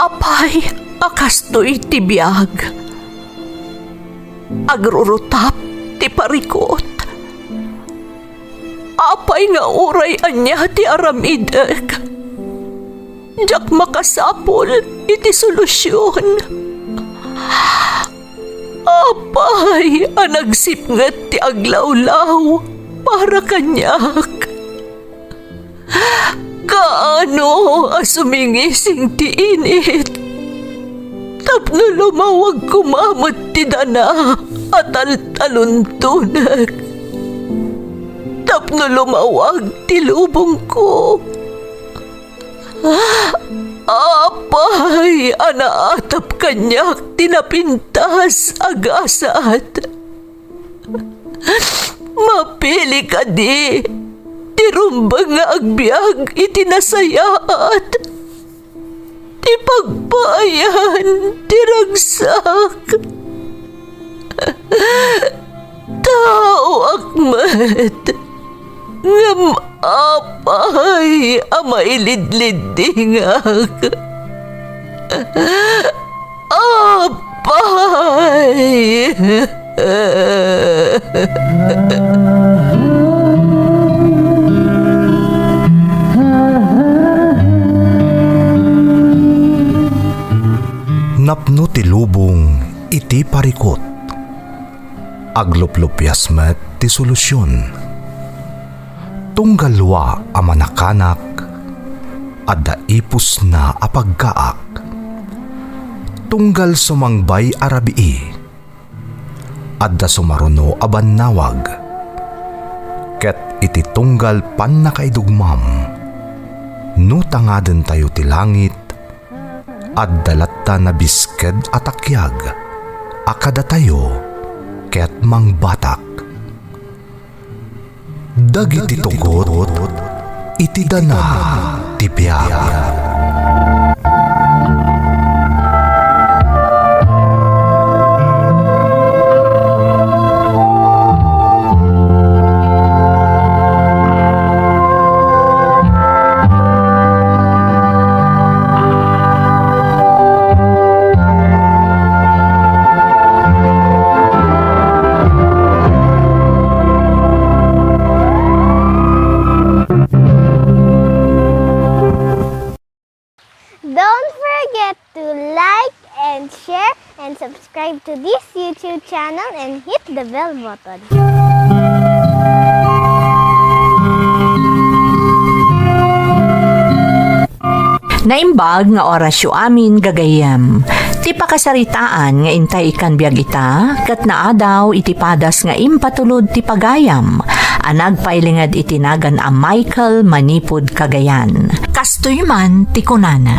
Apay, akastoy ti biyag. Agrurutap ti parikot. Apay nga uray anya ti aramidek. Jak makasapol iti solusyon. Apay, anagsipnget ti aglawlaw para kanyak. Kaano asumingising ti init? Tapno lumawag kumamot ti dana at taluntunag. Tapno lumawag ti lubong ko. Apay, anaatap kanyak tinapintas agasat. Mapili ka di, tirumbang nga agbyag itinasayaat. Ti pagbayan, tiragsak. Tao akmat, ngam apay, amailidlidingak. Apay. Napno ti lubong iti parikot. Agluplupyas met ti solusyon. Tunggalwa a manakanak adda ipus na apagkaak. Tunggal sumangbay arabii adda sumaruno a bannawag. Ket iti tunggal pan nakaidugmam no tangaden tayo ti langit adda latta na bisked atakyag akada tayo ket mangbatak. Dagiti tugot iti dana ti biag. Don't forget to like and share and subscribe to this YouTube channel and hit the bell button. Naimbag nga orasyo amin gagayam. Ti pakasaritaan nga intay ikan biag ita, kat naadaw iti padas nga impatulod ti pagayam. Anag pailingad itinagan a Michael Manipud Cagayan. Kastoy man ti kunana.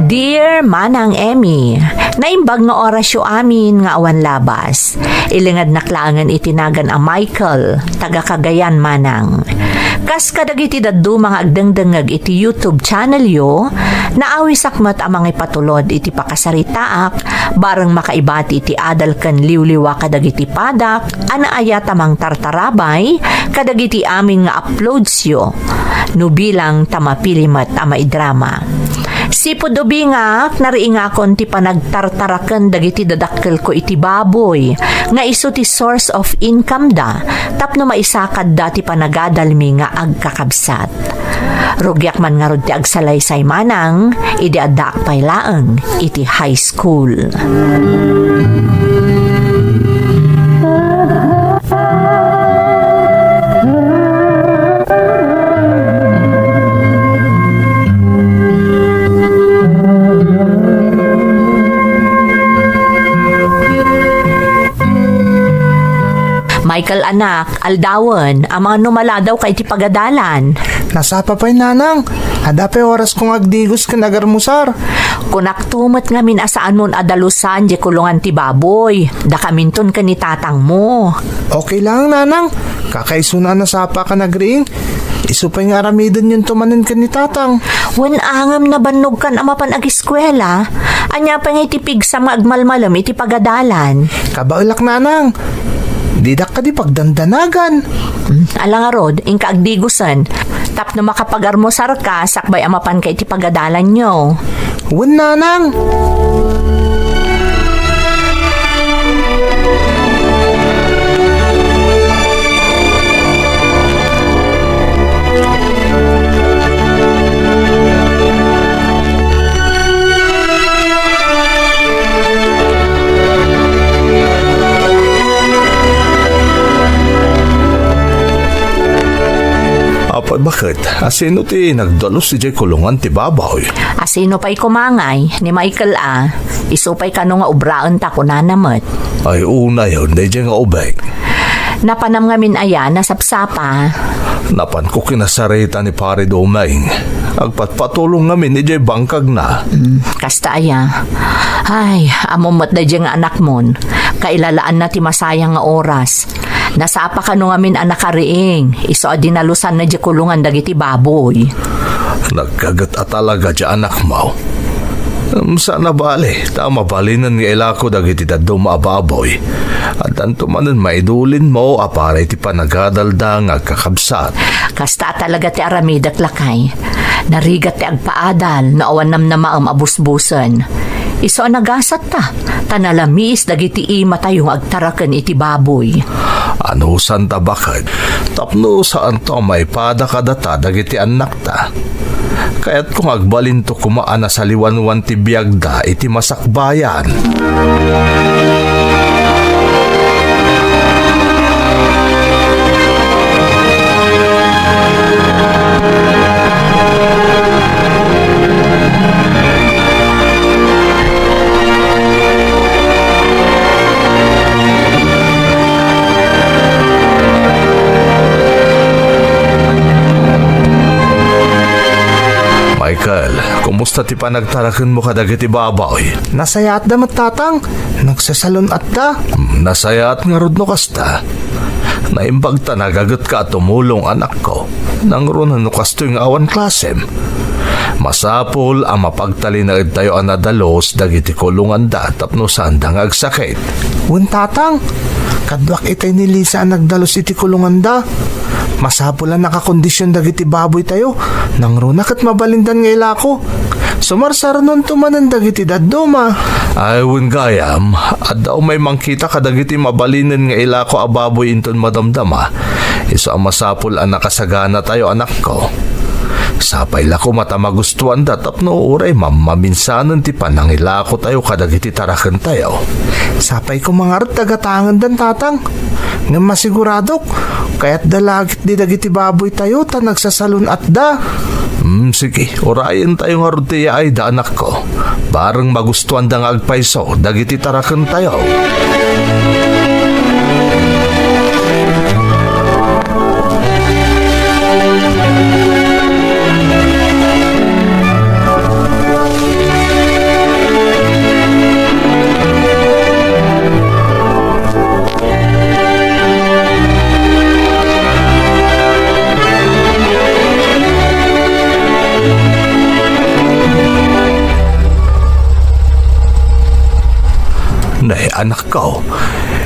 Dear Manang Emmy, naimbag nga orasyo amin nga awan labas. Ilingad naklangan itinagan a Michael, taga Cagayan Manang. Kas kadagiti daddu mga agdengdengag iti YouTube channel yo, naawi sakmat ang mga patulod iti pakasaritaak, barang makaibati iti adal kan liwliwa kadagiti padak, anaayat amang tartarabay, kadagiti amin nga uploads yo, no bilang tamapilimat ama idrama. Sipo dobingak, nariingakon ti panagtartaraken dagiti dadakkel ko iti baboy, nga iso ti source of income da, tapno maisakad da ti panagadalmi nga agkakabsat. Rugyak man nga rod ti agsalaysay manang, idi adda paylaeng iti high school. Michael anak, aldawan, ang mga numala daw kay ti pagadalan. Nasapa pa'y nanang, hadapay oras kong agdigos ka nagarmusar. Kunak tumot nga min asaan mon adalusan di kulungan ti baboy. Da kaminton ka ni tatang mo. Okay lang nanang, kakaisuna na sapa ka nagriing. Iso pa'y nga ramidon yung tumanin ka ni tatang. Wan angam na banog kan amapan ag-eskwela. Anya pa nga itipig sa mga agmalmalam iti pagadalan. Kabaulak nanang, didak ka di pagdandanagan. Ala nga rod, ingka agdigusan. Tapno makapagarmosar ka, sakbay amapan ka iti pagadalan nyo. Wan nanang. Apa bakit? Asino ti nagdalos si Jay kulungan ti babaw? Asino pa'y kumangay ni Michael Isupay ka nga ubraan ta kunanamet. Ay una yun, di Jay nga ubeg. Napanam ngamin aya nasapsapa. Napan ko kinasarita ni pare Domain. Agpatpatulong namin ni Jay bangkag na. Kasta aya. Ay, amumot da dyan nga anak mon. Kailalaan na ti masayang nga oras. Nasapa ka no ngamin anak kariing. Iso adinalusan na dyan kulungan dagiti baboy. Nagkagat at talaga dyan anak mo. Sana bali, tama balinan nga ilako dagiti daddo maababoy. At tanto manan maidulin mo aparay ti panagadalda nga kakabsat. Kasta talaga ti aramidak lakay. Narigat ti agpaadal na awanam na maam abusbusan. Iso nagasat ta. Tanalamis dagiti ima tayong agtaraken iti baboy. Ano santa bakit? Tapno saan to may pada kadata dagiti anak ta. Kaya't kung agbalin to kumaan na sa liwanwan ti biyagda iti masakbayan. Michael, kumusta ti panagtaraken mo kadagiti babaw? Nasayat da tatang. Nagsasalon at da. Nasayat nga rod no kasta. Naimbag ta nagagat ka at tumulong anak ko. Nang runan no kasto yung awan klasem. Masapol ang mapagtalinaid tayo ang nadalos dagiti kulungan da tapno sandang agsakit. Wan tatang. Kadwak itay ni Lisa ang nagdalos iti kulungan da. Masapulan nakakondisyon dagiti baboy tayo. Nang runak at mabalindan nga ilako. Sumarsar nun tumanan dagiti dadduma. Ay, wun gayam, at daw may mangkita kadagiti mabalinan nga ilako ababoy inton madamdama. Iso ang masapul ang nakasagana tayo anak ko. Sapay lako mata magustuhan da tapno uray maminsanan ti panangilako tayo kadagiti taraken tayo. Sapay ko mga rat tagatangan dan tatang. Nga masiguradok. Kaya't dalagit di dagiti baboy tayo ta nagsasalon at da. Sige, orayan tayo nga rutiya ay da anak ko. Barang magustuhan da nga agpaiso, dagiti taraken tayo. Nay, anak ko,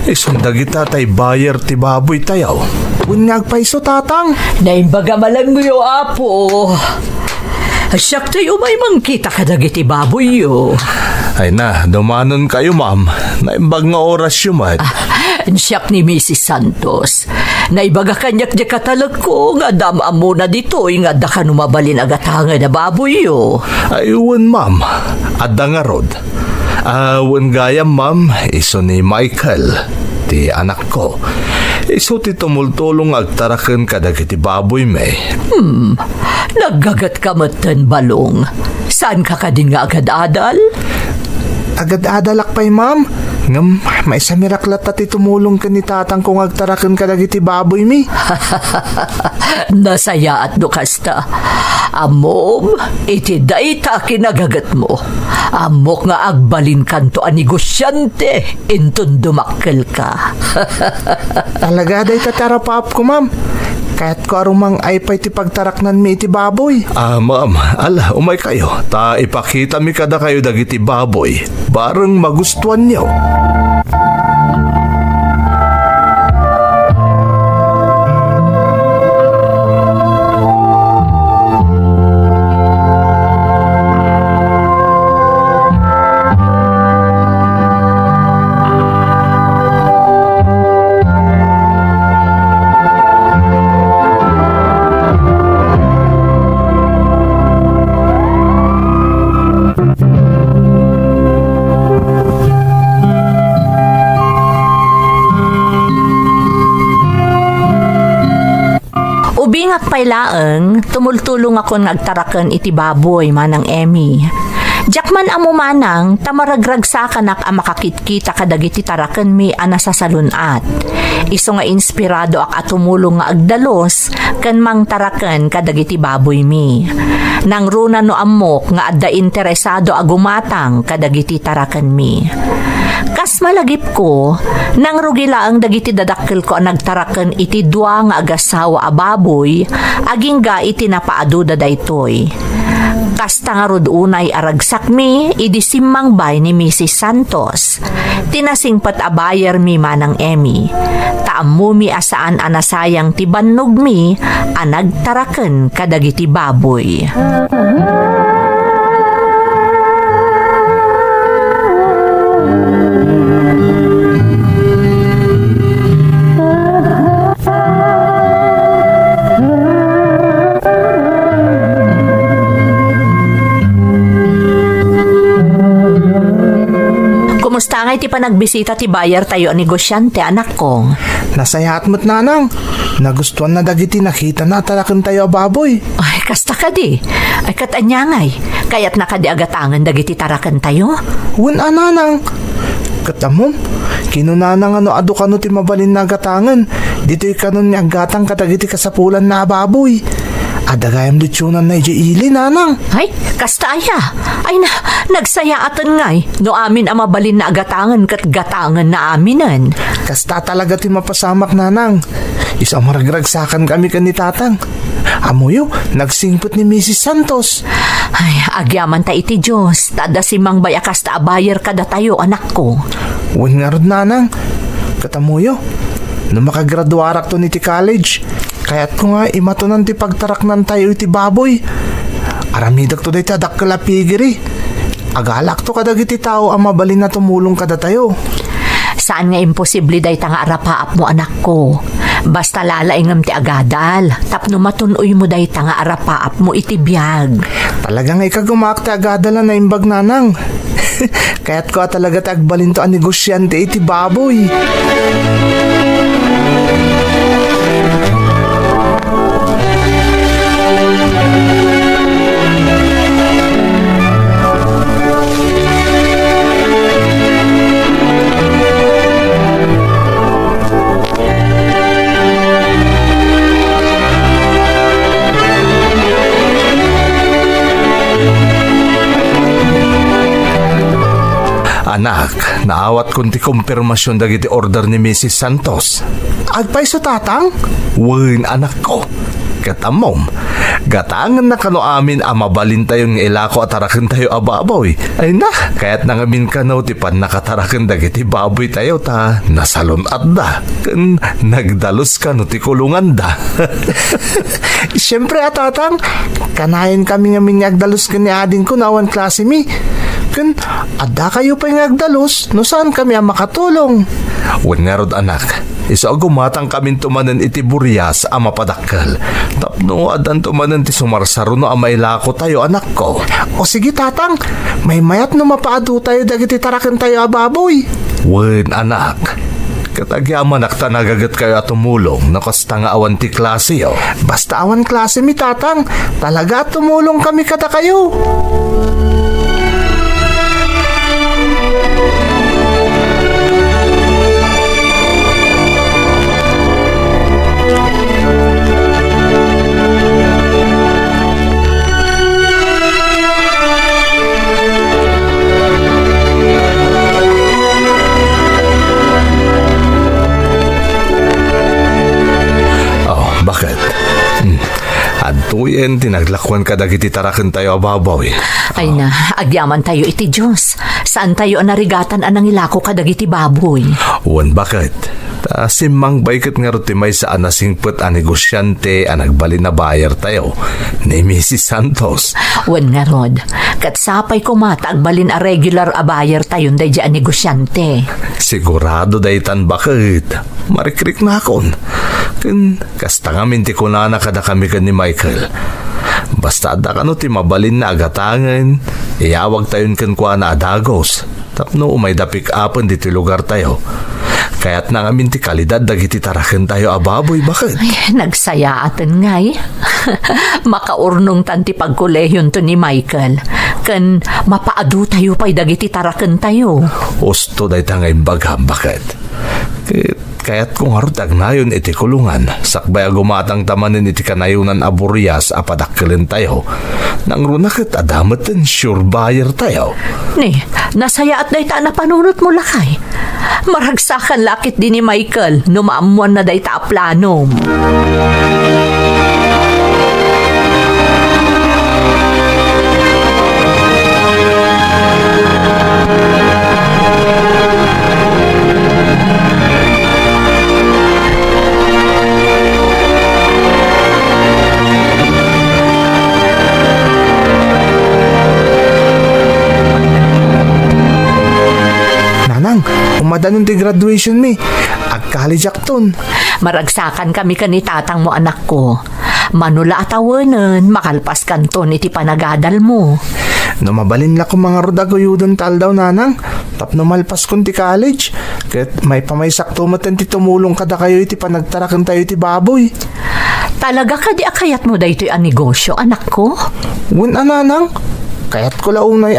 isundagita tay bayer ti baboy tayo. Unyag paiso tatang. Naimbaga malang mo yo, apo. Asyak tayo may mangkita kadagiti baboy yo. Ay na, dumanon kayo ma'am. Naimbag nga oras yung man. Siyak ni Mrs. Santos. Naibaga kanyak di katalag ko nga damam mo na dito nga da ka numabalin agatanga na baboy yo. Ayun ma'am, adda nga rod. Wan gayam ma'am, iso ni Michael, ti anak ko. Iso ti tumultulong agtaraken kadagiti baboy me. Naggagat ka matan balong. Saan ka din nga agad-adal? Agad-adalak pa'y ma'am. Ngam, may sa miraklat at tumulong ka ni tatang kung agtaraken ka dagiti baboy mi. Nasaya at dukasta. Amom, iti dayta kinagagat mo. Amok nga agbalin kanto a negosyante, intun dumakkel ka. Talaga day tatarapap ko ma'am. Kaya't ko arumang ay pa'y ti pagtaraknan mi iti baboy. Ma'am, ala, umay kayo. Ta ipakita mi kada kayo dagiti baboy. Barang magustuhan niyo. Nagpailaeng, tumultulong ako nagtarakan iti baboy manang Emmy. Jakman amo manang, tamaragrag sa kanak ang makakitkita kadagiti tarakan mi ana sa salunat. Iso nga inspirado ak atumulong nga agdalos, kan mang tarakan kadagiti baboy mi. Nang runa no amok nga adda interesado agumatang kadagiti tarakan mi. Kas malagip ko, nang rugila ang dagiti dadakkel ko ang nagtarakan iti dua nga agasawa a baboy, aging ga iti napaaduda daytoy. Kasta nga rod unay aragsak mi, idi simmang bay ni Mrs. Santos. Tinasingpat a bayer mi manang Emmy. Taammo mi asaan anasayang tibannog mi, anagtaraken kadagiti baboy. Kumusta nga iti panagbisita ti bayar tayo ang negosyante, anak ko? Nasayaat mo't nanang. Nagustuhan na dagiti nakita na talakan tayo baboy. Ay, kasta ka di. Ay, katanyangay. Kaya't nakadi agatangan dagiti tarakan tayo? Wan nanang. Katamom, kinunanang ano adu kano ti mabalin na gatangan. Dito'y kanon ni agatang katagiti kasapulan na baboy. Adagayam litsunan na ili nanang. Ay, kasta aya. Ay na, nagsayaatan ngay. No amin ang mabalin na agatangan kat gatangan na aminan. Kasta talaga ti mapasamak nanang. Isang maragragsakan kami kan ni tatang. Amuyo, nagsingpot ni Mrs. Santos. Ay, agyaman ta iti Diyos. Tada si Mang Baya kasta abayer kada tayo, anak ko. Wan nga rod nanang. Katamuyo, nung makagraduarak to ni ti college, kaya't ko nga imatunan ti pagtaraknan tayo iti baboy. Aramidak to day tadak kalapigiri. Agalak to kadag iti tao ang mabalin na tumulong kada tayo. Saan nga imposible day ta nga arapaap mo, anak ko? Basta lalaingam ti agadal. Tapno matunoy mo day ta nga arapaap mo iti biyag. Talagang ikagumak ti agadala na imbag nanang. Kaya't ko talaga tagbalin to ang negosyante iti baboy. Anak, naawat kun ti kumpirmasyon dagiti order ni Mrs. Santos. Agpay so tatang? Wen, anak ko. Katamom, gatangan na kano amin ang mabalin tayo ng ilako at tarakan tayo ababoy. Ay na, kaya't nangamin kano ti pan nakatarakan dagiti baboy tayo ta nasalon at da. Kan nagdalos kano ti kulungan da. Siyempre tatang, kanayan kami nga minyagdalos ka ni ading ko na awan klase mi. Kan, adda kayo pa yung agdalos, no saan kami ang makatulong? Wen nga rod anak, isa gumatang kamin tumanan iti buryas ang mapadakkel. Tapno adan tumanan ti sumarsaro no ang mailako tayo, anak ko. O sige tatang, may mayat no mapaado tayo dagiti tarakan tayo ababoy. Wen anak, katagyaman akta nagagat kayo at tumulong nakasta nga awan ti klase yo. Basta awan klase mi tatang, talaga tumulong kami kata kayo. Bakit? Adtuyen, tinaglakwan ka dagiti tarakan tayo ababaw. Ay na, agyaman tayo iti Diyos. Saan tayo ang narigatan anang ilako kadagiti baboy? Wan bakit? Ta simang baykat nga ruti may saan nasingput ang negosyante ang nagbalin na bayar tayo ni Mrs. Santos. Wan nga rod, katsapay ko mata agbalin a regular a buyer tayon day dyan negosyante. Sigurado daytan bakit? Marikrik na akon. Kasta nga minti ko na nakada kami kan ni Michael. Basta ada kano ti mabalin na agatangan, iyawag tayon kan kwa na adagos. Tapno umay da pick upon diti lugar tayo. Kaya't nang amin ti kalidad dagiti taraken tayo ababoy bakit? Ay, nagsaya atin ngay. Makaurnong tanti pagkolehyon to ni Michael. Kan mapaadu tayo pa'y dagiti taraken tayo. Usto day tangay bagham bakit? Kaya't kung harut agnayon iti kulungan, sakbay agumatang tamanin iti kanayunan aburyas apadakkelin tayo. Nang runakit adamatan sure buyer tayo. Ni, nasaya at day ta na panunot mo lakay. Maragsakan lakit din ni Michael no maamuan na day ta planom. Nanang, umadanon ti graduation mi. Ag-college akton. Maragsakan kami kani tatang mo anak ko. Manula atawanan, makalpas kanton iti panagadal mo. No mabalin la ko mga rodaguyudon tal daw nanang. Tapno malpas kon ti college. Ket may pamaysak tumatan ti tumulong kada kayo iti panagtarakan tayo iti baboy. Talaga ka di akayat mo daytoy a negosyo, anak ko? Wen nanang, kayat ko launay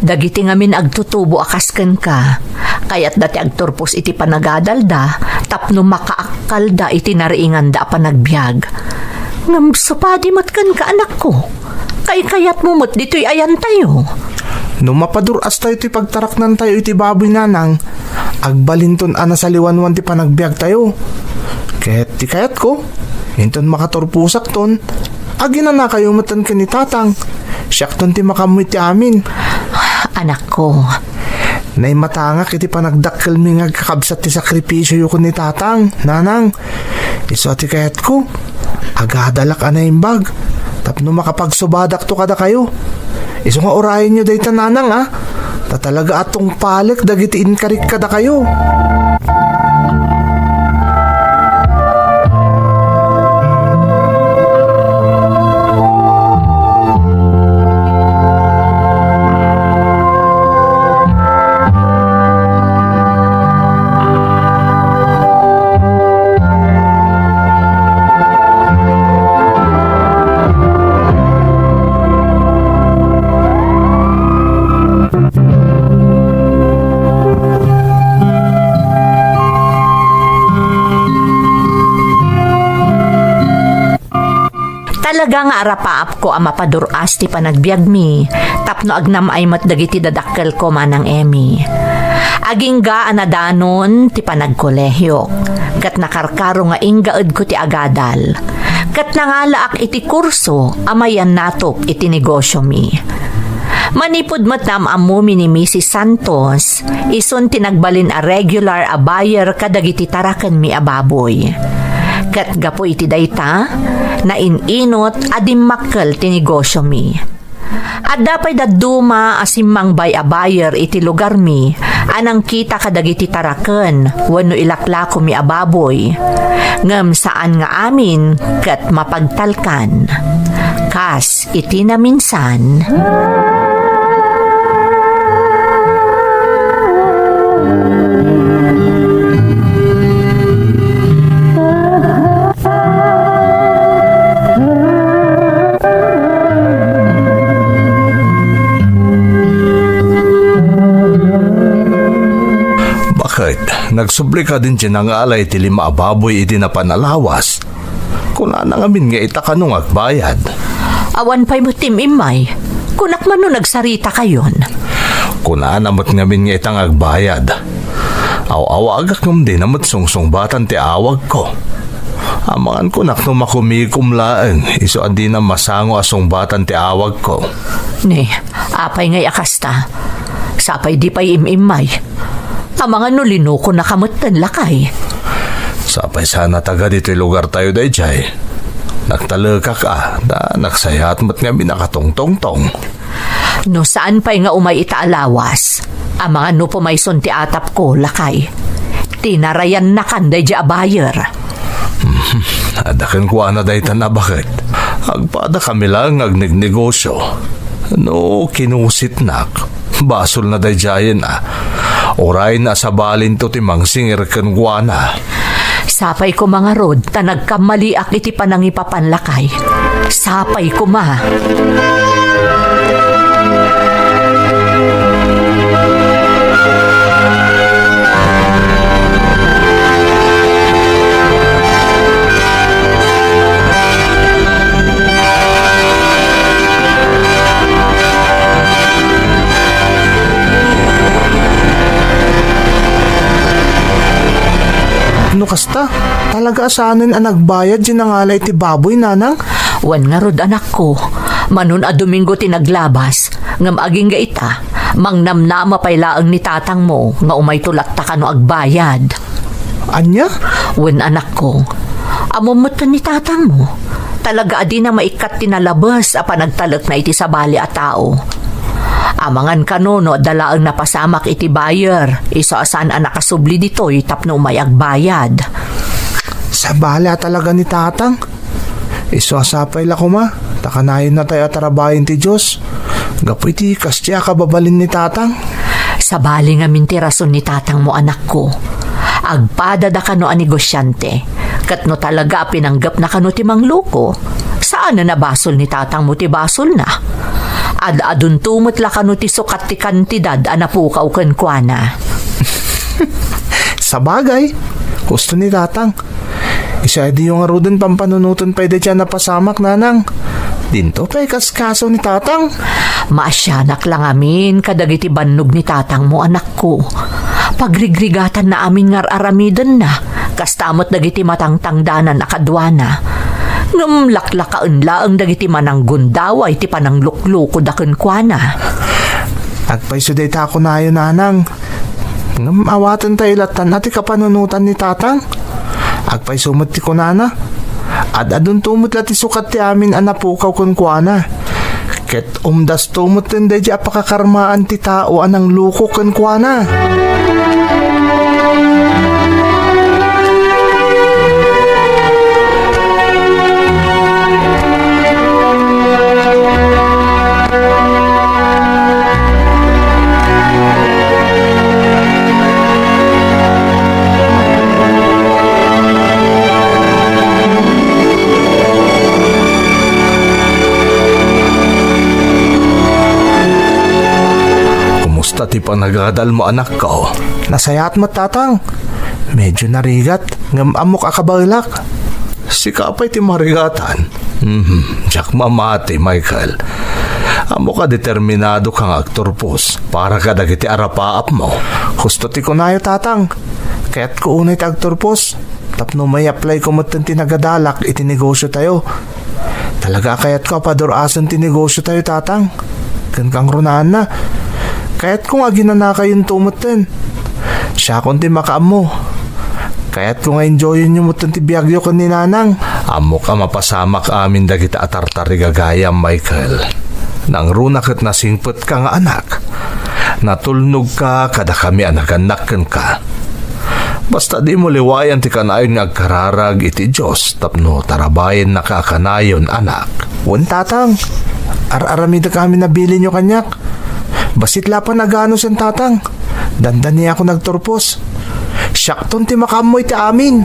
Dagiti ngamin agtutubo akasken ka. Kayat dati agturpos iti panagadal da, tapno makaakal da iti nariingan da panagbiag. Ngam supadi matkan ka anak ko. Kayat mo mat dito'y ayan tayo. No mapaduras tayo ti pagtaraknan tayo iti baboy nanang, agbalinton ana sa liwanwan ti panagbiag tayo. Ket ti kayat ko, hinton makaturpusak ton, agina na kayo matan ka ni tatang. Siyak ton ti makamuit ti amin. Anak ko, Nay matangak iti panagdakkel mi nga kakabsat ti sakripisyo yu ko ni tatang, nanang. Iso ti kayat ko, agadalak anay imbag. Tapno makapagsubadak to kada kayo. Iso nga orayin nyo dayta nanang tatalaga atong palik dagiti inkarik kada kayo. Talaga nga arapaap ko ang mapaduras ti panagbiag mi, tapno agnam ay matdagiti dadakkel ko manang Emi. Aging ga anadanon ti panagkolehyo, kat nakarkaro nga ingaed ko ti agadal, kat nangalaak iti kurso amayan natok iti negosyo mi. Manipod matam amo mi ni Mrs. Santos, ison tinagbalin a regular a buyer kadagiti taraken mi ababoy. Kat gapo iti dayta, na ininot adimmakkel ti negosyo mi. At dapay daduma asimang bay a buyer iti lugar mi, anang kita kadagiti taraken, wano ilaklako mi ababoy. Ngem saan nga amin, kat mapagtalkan. Kas iti na minsan. Nagsubli ka din siya ng alay ti lima ababoy iti na panalawas. Kuna na ngamin nga itakanong agbayad. Awan pa'y mutim imay. Kunak man no nagsarita kayon. Kuna namot ngamin nga itang agbayad. Aw agak ngam din namot sungsong batan ti awag ko. Amangan kunak no makumikumlaan. Iso adi na masango asong batan ti awag ko. Ne, apay ngay akasta. Sapay di pa'y imimay. Mga nulino ko nakamutan lakay. Sapay sana taga dito'y lugar tayo day jay. Nagtalaka ka na nagsayat mo't nga binakatong-tong-tong. No saan pa'y nga umay itaalawas? Ang mga no pumayson ti atap ko lakay. Tinarayan na kanday di abayer. Adakan ko na day na bakit? Agpada kami lang agnignegosyo. No kinusit nak. Basol na dayjayan Oray na sa balin to timang singir ken guana. Sapay ko mga rod, ta nagkamaliak iti panangipapanlakay. Sapay ko ma. No kasta, talaga asanin ang nagbayad dyan ang alay ti baboy, nanang? Wan nga rod anak ko, manon a Domingo tinaglabas, ngam aging ga ita, mangnamnama pay laang ni tatang mo, nga umay tulak ta kano agbayad. Anya? Wan anak ko, amumutan ni tatang mo, talaga adi na maikat tinalabas a panagtalak na iti sa bali a tao. Amangan kanono dalaang napasamak iti buyer, iso asan ang nakasubli dito'y tapno may agbayad. Sa bala talaga ni tatang. Isasapay la ko ma. Takanayon na tayo atarabayin ti Diyos. Gapoy ti kastya kababalin ni tatang. Sa bali nga minti rason ni tatang mo anak ko. Agpada da kano a negosyante. Katno talaga pinanggap na kano ti mangluko. Saan na nabasol ni tatang mo ti basol na? Adun tumot la kano ti sukat ti kantidad anapukaw ken kuana. Sa bagay, gusto ni tatang. Isa di yung arudon pampanunuton pwede dyan napasamak, nanang. Dinto pa'y kaskaso ni tatang. Maasyanak lang amin kadagiti bannog ni tatang mo anak ko. Pagrigrigatan na amin ngar aramidan na, kastamot dagiti matangtangdanan akadwana. Ngam laklakaan laang dagiti manang gundaway ti panang lukluko daken kuana. Agpaiso day tako na yun, nanang. Ngam awatan tayo latan ati kapanunutan ni tatang. Agpaiso mat ti kunana. Adun tumot lati sukat ti amin anapukaw kun kuana. Ket umdas tumot din day di apakakarmaan ti tao anang luko kun kuana. Ti panagadal mo anak ko. Nasayat mo tatang. Medyo narigat. Ngam amok akabalak. Si kapay ti marigatan. Jack mamati Michael. Amo ka determinado kang aktorpos para ka dagiti arapaap mo. Gusto ti kunayo tatang. Kaya't ko unay ti aktorpos. Tapno may apply ko matan tinagadalak iti negosyo tayo. Talaga kaya't ko padurasan ti negosyo tayo tatang. Kan kang runaan na. Kaya't kung aginanaka yung tumutin. Siya konti makaamo. Kaya't kung enjoyin nyo mutin ti biyagyo ko ni nanang. Amo ka mapasamak amin dagita atartari gagayam Michael. Nang runakat na singput ka nga anak. Natulnog ka kada kami anaganak ka. Basta di mo liwayan ti kanayon nga agkararag iti Diyos tapno tarabayin na kakanayon anak. Wan tatang. Ar-aramida kami nabili nyo kanyak. Basit lapan nagano sen tatang. Dandan niya ako nagturpos. Syakton ti makamoy ti amin.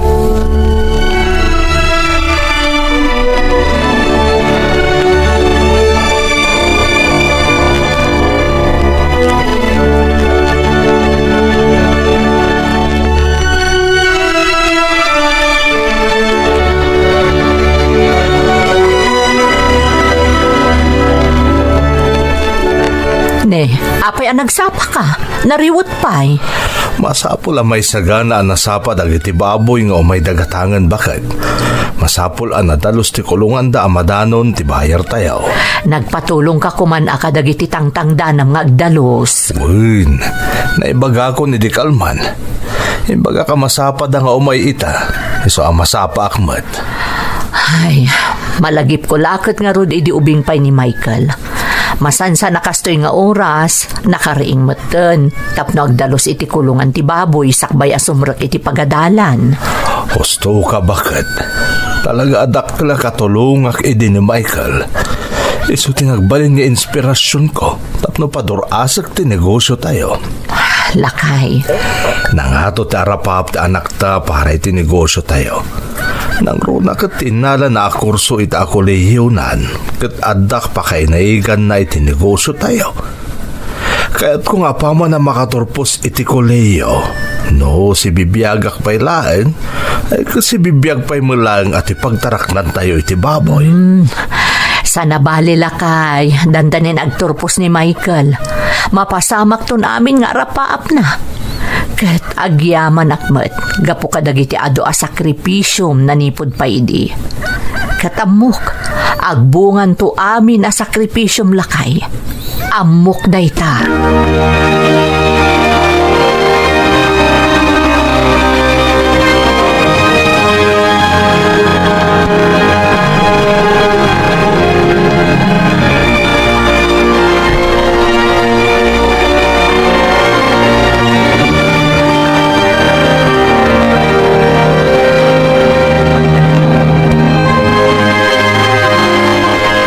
Ne, apay ang nagsapa ka. Nariwot pa'y. Masapul ang may sagana ang nasapa dagiti baboy nga o may dagatangan bakit. Masapul ang nadalos ti kulungan da amadanon ti bayar tayo. Nagpatulong ka kuman akadagiti tangtangdanam nga agdalos. Uyn, naibaga ko ni Di Kalman. Imbaga ka masapa da nga umay ita. Iso ang masapa akmat. Ay, malagip ko lakot nga rod idi ubing pay ni Michael. Masansa nakastoy nga oras, nakariing meten, tapno agdalos iti kulungan ti baboy, sakbay asumrek iti pagadalan. Husto ka bakit? Talaga adak la katulungak idi ni Michael. Iso tinagbalin nga inspirasyon ko. Tapno padurasag ti negosyo tayo. Lakay, Nangato ti arapap ti anak ta para iti negosyo tayo. Nang runa kat tinala na kurso iti ako lehiunan. Kat adak pa kay naigan na iti negosyo tayo. Kaya't kung apa man na makaturpos iti koleyo, no, si bibiyagak pa'y laeng, ay kasi bibiyag pa'y mulang at ipagtaraknan tayo iti baboy. sana bali lakay, dandanin agturpos ni Michael. Mapasamak to namin nga rapaap na. Kat agyaman akmet, gapo kadagiti ado a sakripisyum nanipod pa idi. Katamok, agbungan to amin a sakripisyum lakay. Amok dayta.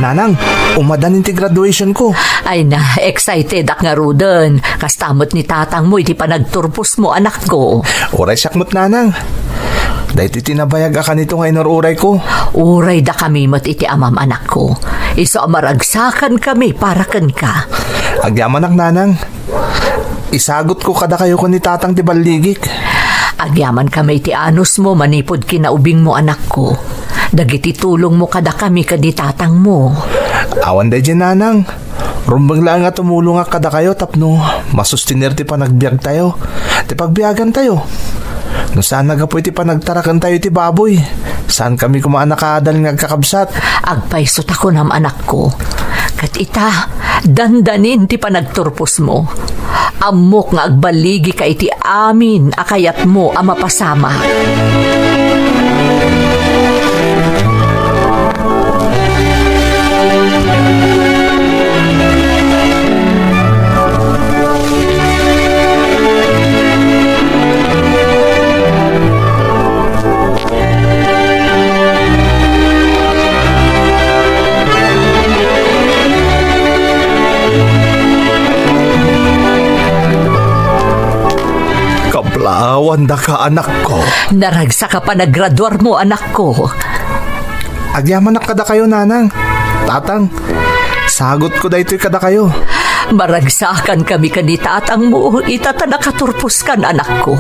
Nanang, umadanin ti graduation ko. Ay na, excited ak nga ruden. Kastamot ni tatang mo, iti pa nagturpos mo anak ko. Uray sakmot nanang. Dahil tinabayag ka nito nga inururay ko. Uray da kami mat iti amam anak ko. Iso amaragsakan kami para ken ka. Agyaman ak nanang. Isagot ko kada kayo ko ni tatang ti baligik. Agyaman kami iti anos mo, manipod kinaubing mo anak ko. Dagiti tulong mo kada kami kadi tatang mo. Awan day dyan nanang. Rumbang lang nga tumulong nga kada kayo tapno masustinir ti panagbiag tayo. Ti pagbiagan tayo. No saan nga po iti panagtarakan tayo ti baboy. Saan kami kumaanakadal nga kakabsat. Agpaisot ako nam anak ko. Kat ita, dandanin ti panagturpos mo. Amok nga agbaligi ka iti amin akayat mo ang mapasama. Kablaawan da ka anak ko. Naragsa ka pa naggraduar mo anak ko. Agyaman na kada kayo nanang. Tatang, sagot ko dahito kada kayo. Maragsakan kami kanitatang mo, itata nakaturpos kan anak ko.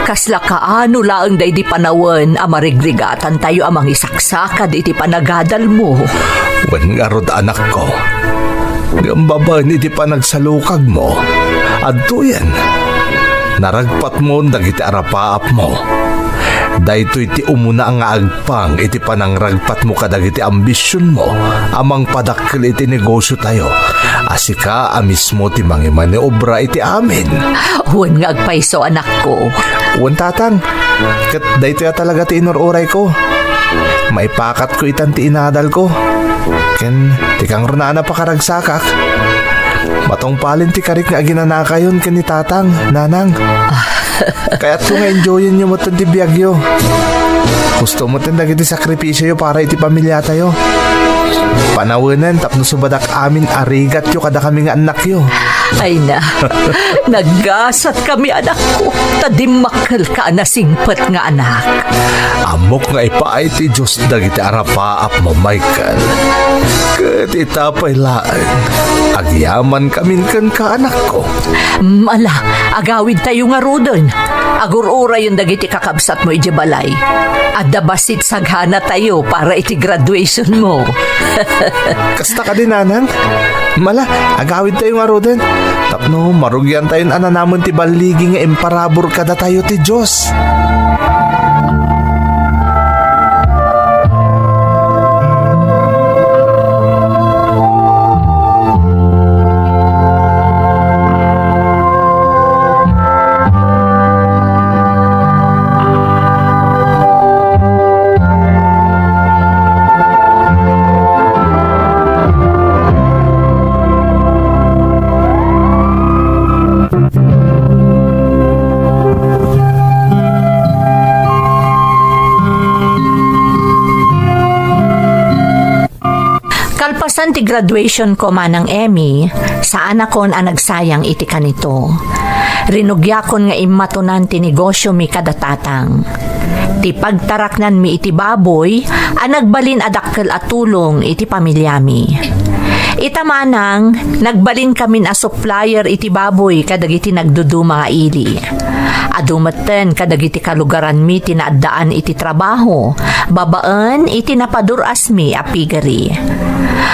Kasla kaano laang day di panawan, amarigrigatan tayo amang isaksakad iti panagadal mo. Wen nga rod anak ko. Gambaba ni di pa nagsalukag mo. Adto yan. Naragpat mo dagiti arapaap mo. Dahito iti umuna nga agpang iti panangragpat mo kadagiti ambisyon mo amang padakkel iti negosyo tayo. Asika mismo ti mangimani obra iti amin. Huwag nga agpaiso anak ko. Uwan tatang, kat dahito ya talaga ti inururay ko. Maipakat ko itan ti inadal ko. Ken, tikang runana pa karagsakak. Matong palin ti karik nga ginanakayon ken ni tatang, nanang. Kaya't kung enjoyin nyo mo ito ti biyagyo. Gusto mo tindag iti sakripisyo yo para iti pamilya tayo. Panawanan tapno subadak amin arigat yo kada kami nga anak yo. Ay na, naggasat kami anak ko. Tadimakal ka na singpet nga anak. Amok nga ipaay ti Diyos dagiti arapaap mo, Michael. Kat itapay laan. Agyaman kamin kan ka anak ko. Mala, agawid tayo nga roden. Agurura yung dagiti kakabsat mo iti balay. At dabasit saghana tayo para iti graduation mo. Kasta ka din nanang. Mala, agawid tayo nga roden. Tapno, marugyan tayo ananamon ti baligi nga emparabor kada tayo ti Diyos. Kalpasan ti graduation ko manang Emmy, saan akon ang nagsayang iti kanito. Rinugyakon nga imatunan ti negosyo mi kadatatang. Ti pagtaraknan mi iti baboy, ang nagbalin adakkel at tulong iti pamilyami. Itamanang, nagbalin kamin a supplier iti baboy kadagiti nagdudu mga ili. Adumaten kadagiti kalugaran mi tinaadaan iti trabaho, babaan iti napaduras mi a pigari.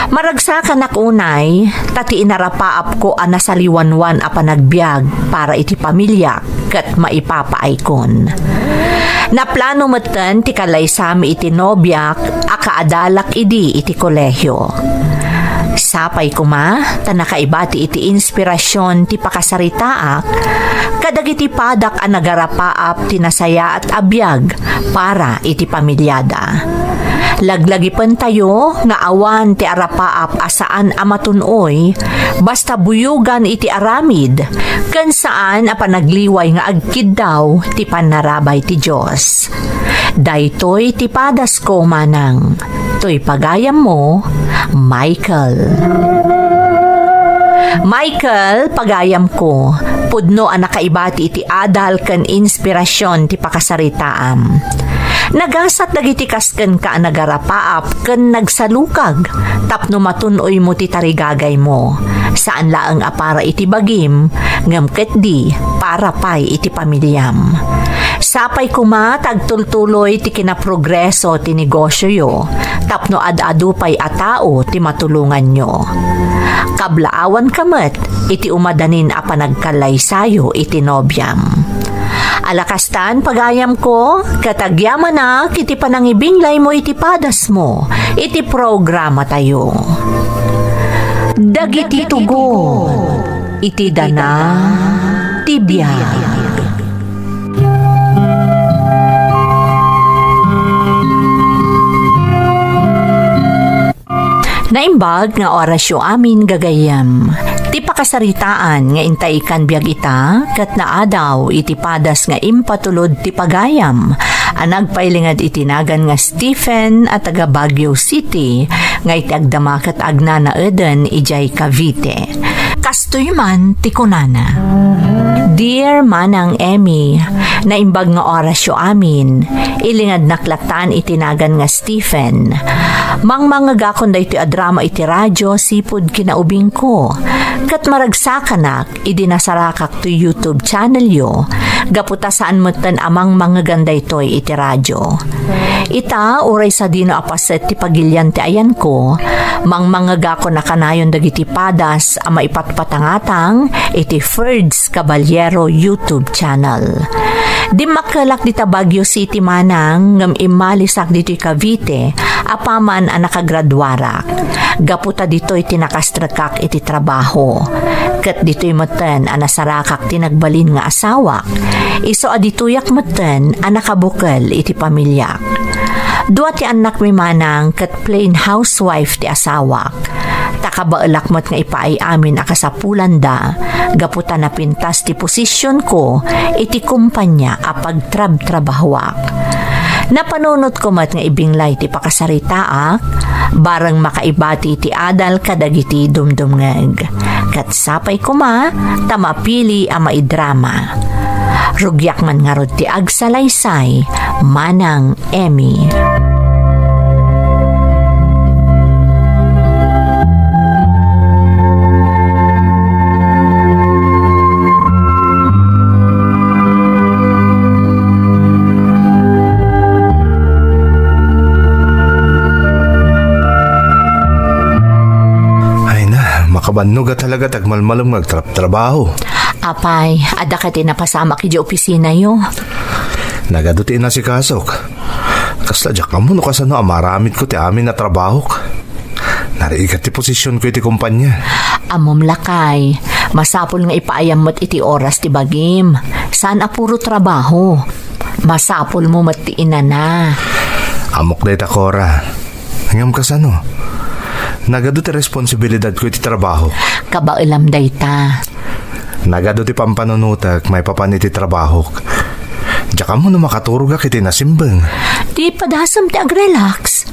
Maragsakan akunay, tati inarapaap ko a nasaliwanwan a panagbiag para iti pamilya kat maipapaikon. Naplano meten ti kalaysami iti nobyak a kaadalak idi iti kolehyo. Sapay kuma, tanakaibati iti inspirasyon ti pakasaritaak, kadagiti padak ang nagarapaap ti nasaya at abiyag para iti pamilyada. Laglagi tayo nga awan ti arapaap asaan amatunoy, basta buyugan iti aramid, kan saan a panagliway nga agkid daw ti panarabay ti Diyos. Daytoy ti padas ko manang, to'y pagayam mo, Michael. Michael, pagayam ko, pudno ang nakaibati iti adal kan inspirasyon ti pakasaritaam. Nagasat dagiti kasken ka nagarapaap ken nagsalukag tapno matunoy mo ti tarigagay mo. Saan laeng apara iti bagim ngem ket di para pay iti pamilyam. Sapay kuma tagtultuloy ti kinaprogreso ti negosyo yo tapno ad-adu pay a tao ti matulungan nyo. Kablaawan kamet iti umadanin a panagkalaysayo iti nobyam. Alakastan pagayam ko, katagyaman na kiti panangibinglay mo iti padas mo, iti programa tayo. Dagiti tugon, iti dana, tibiyag. Naimbag nga orasyo amin gagayam. Ti pakasaritaan nga intay kan biag ita, kat naadaw iti padas nga impatulod ti pagayam. Ang nagpailingad itinagan nga Stephen at taga Baguio City, nga iti agdamakat agna na eden ijay Cavite. Kastoy man ti kunana. Dear Manang Emmy, naimbag nga orasyo amin, ilingad naklatan itinagan nga Stephen. Mangmangagakon da iti adrama iti radyo, sipud kinaubing ko. Kat maragsakanak, idinasarakak to YouTube channel yo, gaputa saan matan amang mga ganda ito'y iti radyo. Ita, uray sa dino apaset ti pagilyan ti ayan ko, mangmangagakon na kanayon dagiti padas a maipatpatangatang iti Ferds Caballero YouTube channel. Di makalak dita Baguio City manang ngam imalisak dito Cavite apaman ang nakagradwarak. Gaputa dito'y tinakastrakak iti trabaho. Kat dito'y matan ang nasarakak tinagbalin nga asawak. Iso adituyak matan ang nakabukal iti pamilyak. Dua ti anak mi manang kat plain housewife ti asawak. Takabaalakmat nga ipaay amin akasapulan da, gaputa na pintas ti posisyon ko, iti kumpanya apag trabahwak. Napanunot ko mat nga ibinglay ti pakasaritaak, barang makaibati ti adal kadagiti dumdumngeg. Kat sapay ko ma, tamapili a maidrama. Rugyak man nga rod ti agsalaysay, Manang Emmy. Makabannog talaga tagmalmalong magtrabaho. Apay, ada ka tinapasama ki di opisina yo. Nagaduti na si Kasok. Kasla jak kamo no kasano amaramit ko ti amin na trabaho. Nariigat ti posisyon ko iti kumpanya. Amom lakay, masapol nga ipaayam mo't iti oras ti bagim. Saan apuro trabaho? Masapol mo mat ti inana. Amok day takora. Hangam kasano. Nagado ti responsibilidad ko iti trabaho. Kabailam day ta. Nagado ti pampanunutak may papan iti trabaho. Diyan mo na makaturog iti nasimbang. Di padasam ti ag-relax.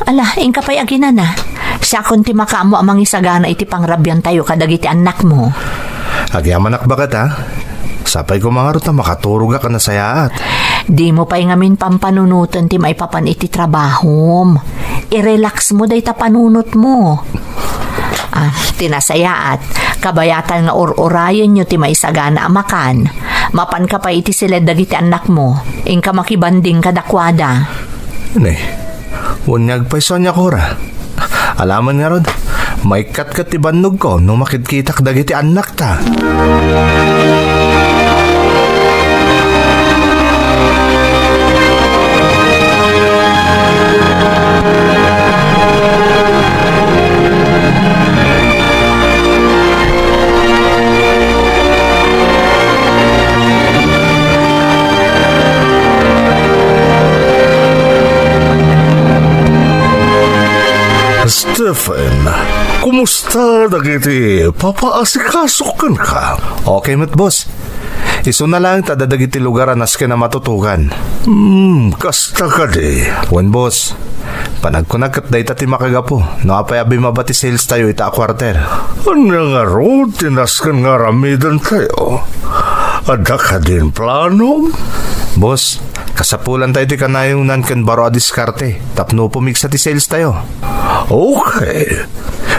Ala, ingka pa'y agina na. Siya kung ti makaamo amang isagana iti pangrabyan tayo kadagiti anak mo. Agyaman bakit ha? Sapay ko mga ruta makaturog ka na sayaat. Di mo pa'y ngamin pampanunutan ti maipapan iti trabahom. I-relax mo day ta panunot mo. Tinasayaat, kabayatan nga or-orayan nyo ti maisagana amakan. Mapan ka pa iti silid dagiti anak mo. Ingka makibanding kadakwada. Ano unyag pa'y sonya kora. Alaman nga rod, may kat-kat ti bandog ko nung makitkitak dagiti anak ta. Stephen, kumusta dagiti papaasikasokan ka? Okay mat boss. Iso na lang tadadagiti lugar anas ka na matutukan. Kasta ka di. Wen boss, panagkunagat day tati makagapo. Nakapayabi mabati sales tayo ita kwarter. Ano nga ro, tinaskan nga ramidan tayo. Ada ka din plano? Boss, kasapulan tayo ti kanayong nankan baro a diskarte. Tapno pumigsa ti sales tayo. Okay.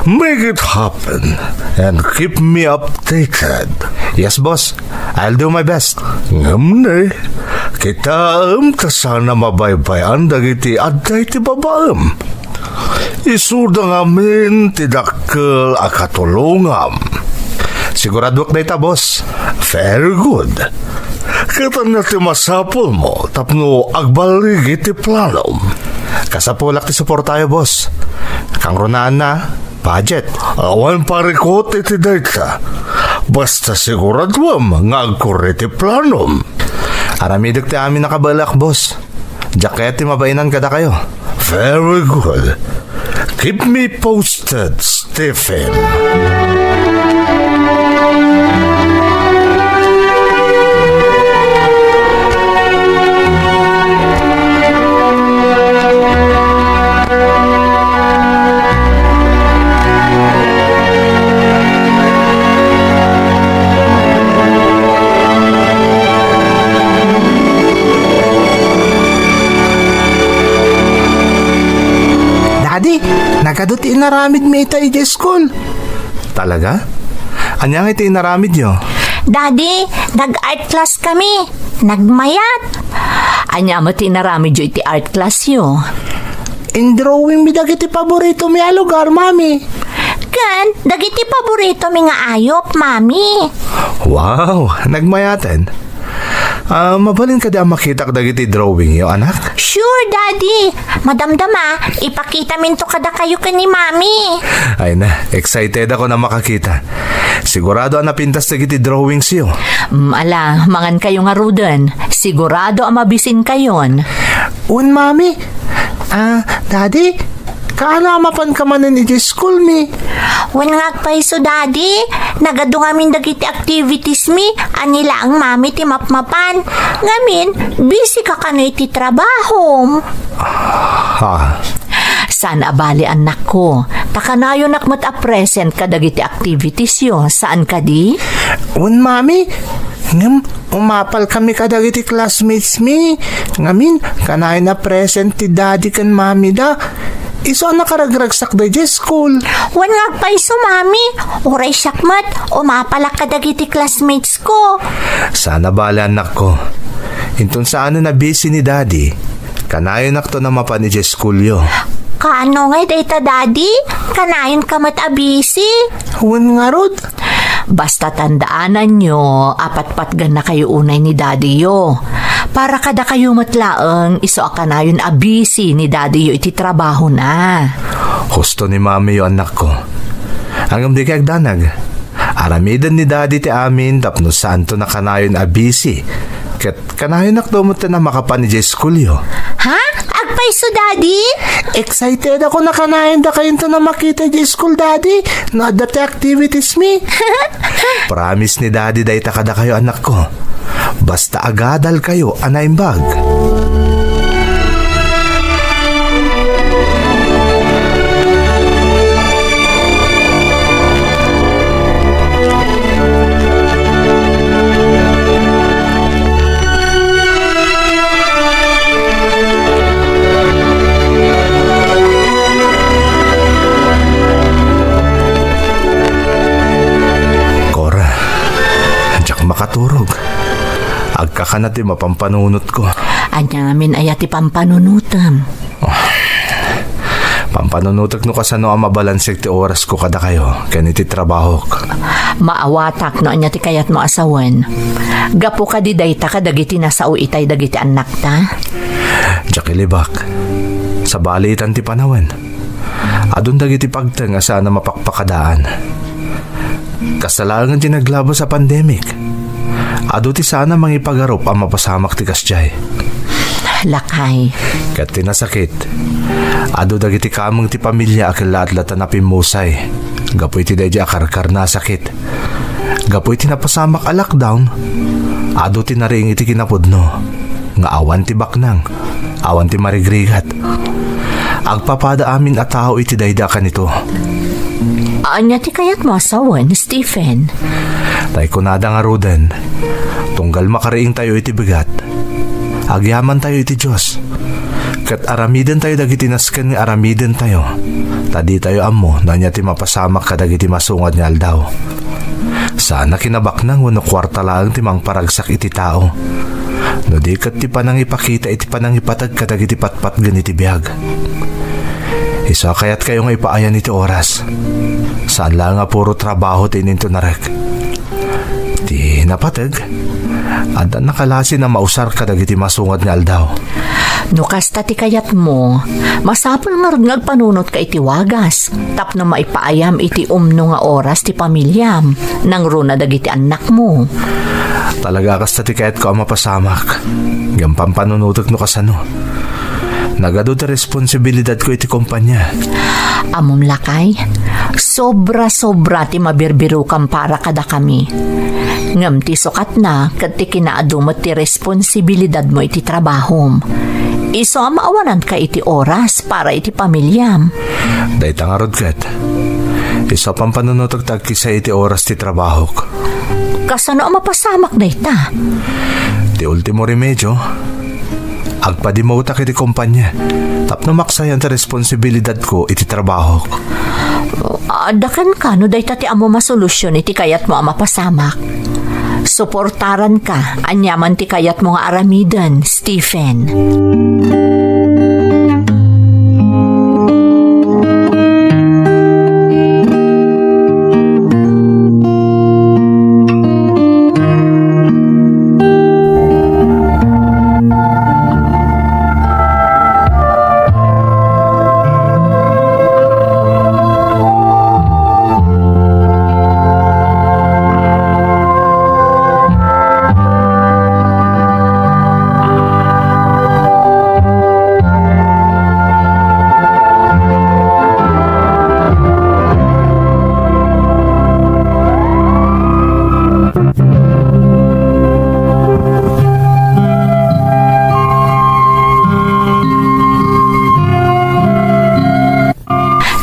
Make it happen and keep me updated. Yes, boss. I'll do my best. Ngamne, kita ta sana mabaybayan dagiti adday ti babaem. Isuda ngamin ti dakkel a katulungam. Sigurado day ta, boss. Very good. Kita na ti masapol mo tapno agbaligi ti planom. Kasapulak ti support tayo, boss. Kang runaan na, budget. Awan parikot iti data. Basta siguraduam nga agkuri ti planom. Aramidik ti amin nakabalak, boss. Jacket ti mabainan kada kayo. Very good. Keep me posted, Stephen. Daddy, nagadot inaramid mi ita iti school. Talaga? Anyang iti inaramid nyo? Daddy, nag-art class kami. Nagmayat. Anya mo tinaramid yo iti art class yo. In drawing mi dagiti paborito mi a lugar, mami. Kan, dagiti paborito mi nga ayop, mami. Wow, nagmayaten. Mabalin ka di ang makita dagiti drawing yo, anak? Sure, Daddy. Madamdama, ipakita min to kada kayo ni Mami. Ay na, excited ako na makakita. Sigurado ang napintas dagiti drawings yo. Ala, mangan kayo nga ruden. Sigurado ang mabisin kayon. Mami. Daddy, kaalaman ka man iti school mi. Wan nga paiso, Daddy. Nagado ngamin dagiti activities mi. Anila ang mami ti mapmapan. Ngamin, busy ka kanay ti trabaho. Saan abali anak ko? Takanayo nakmat a present ka dagiti activities yo. Saan ka di? Mami. Umapal kami kadagiti classmates mi. Ngamin, kanay na present ti daddy kan mami da. Iso nakaragragsak da di school. Wan nga paiso, Mami. Uray syakmat. Umapalak ka dagiti classmates ko. Sana bala anak ko. Intun saan na busy ni daddy. Kanayon nakto na mapan ni school yo. Kaano nga data, Daddy? Kanayon ka matabisi. Wan nga rod. Basta tandaanan nyo, apat-patgan na kayo unay ni Daddy yo. Para kada kayo matlaang, iso akanayon abisi ni Daddy yo iti trabaho na. Husto ni mami yo anak ko. Hanggang di kagdanag. Aramidan ni Daddy ti amin tapno saan to na kanayon abisi. Kat kanayon nakto mo na makapan ni school yo. Ha? Agpaiso, Daddy? Excited ako na kanayon da kayo to na makita di school, Daddy. Na dati activities mi. Promise ni Daddy dahi kada kayo anak ko. Basta agadal kayo anaimbag. maturog. Agkakanat ti mapampanunot ko. Anya ngamin ay ati pampanunutam. Pampanunutok no kasano ang mabalansik ti oras ko kada kayo. Kaya iti trabaho ko. Maawatak no anya ti kayat mo asawan. Gapo ka di dayta ka dagiti nasao itay dagiti anak ta. Jakilibak. Sa balitan ti panawan. Adun dagiti pagtang sana mapakpakadaan. Kasalangan ti naglabo sa pandemic. Adu ti sana mangipagarop ang mapasamak ti kasjay. Lakay. Kat tinasakit. Adu dagiti kamang ti pamilya akilat-latan na pimusay. Gapoy ti dadya akarkar na sakit. Gapoy ti napasamak a lockdown. Adu ti naring iti kinapudno. Nga awan ti baknang. Awan ti marigrigat. Agpapada amin at tao iti dayda ka nito. Anya ti kayat mo asawan, Stephen? Tay kunada nga Ruden. Tunggal makariing tayo iti bigat. Agyaman tayo iti Diyos. Kat aramiden tayo dagiti nasken nga aramiden tayo. Tadi tayo amo na niya ti mapasamak ka dagiti masungad nga aldaw. Sana kinabaknang wano kwarta lang ti mang paragsak iti tao. No di kat ti panang ipakita iti panang ipatag ka dagiti patpat ganiti biyag. Isa kayat kayo nga ipaayan iti oras. Saan lang nga puro trabaho tininto narek. Ti napatag. Anda nakalasi na mausar ka dagiti masungad nga aldaw. No kasta ti kayat mo, masapol nga rin panunot ka iti wagas. Tapno maipaayam iti umno nga oras ti pamilyam. Nang runa dagiti anak mo. Talaga kasta ti kayat ko ang mapasamak. Gampang panunutok no kasano. Nagado ti responsibilidad ko iti kumpanya. Amom lakay, sobra-sobra ti mabirbiru kam para kada kami. Ngam ti sukat na kat ti kinaadumot ti responsibilidad mo iti trabahom. Iso ang maawanan ka iti oras para iti pamilyam. Dahita nga rod kat. Iso pang panunutog tagkisa iti oras ti trabaho ko. Kasano ang mapasamak na ita? Ti ultimo remedyo. Agpadimautak iti kumpanya. Tapno maksayan ti responsibilidad ko iti trabaho ko. Dakan ka no dahita ti amo masolusyon iti kayat mo ang mapasamak. Suportaran ka, anyaman ti kayat mo nga aramidan, Stephen.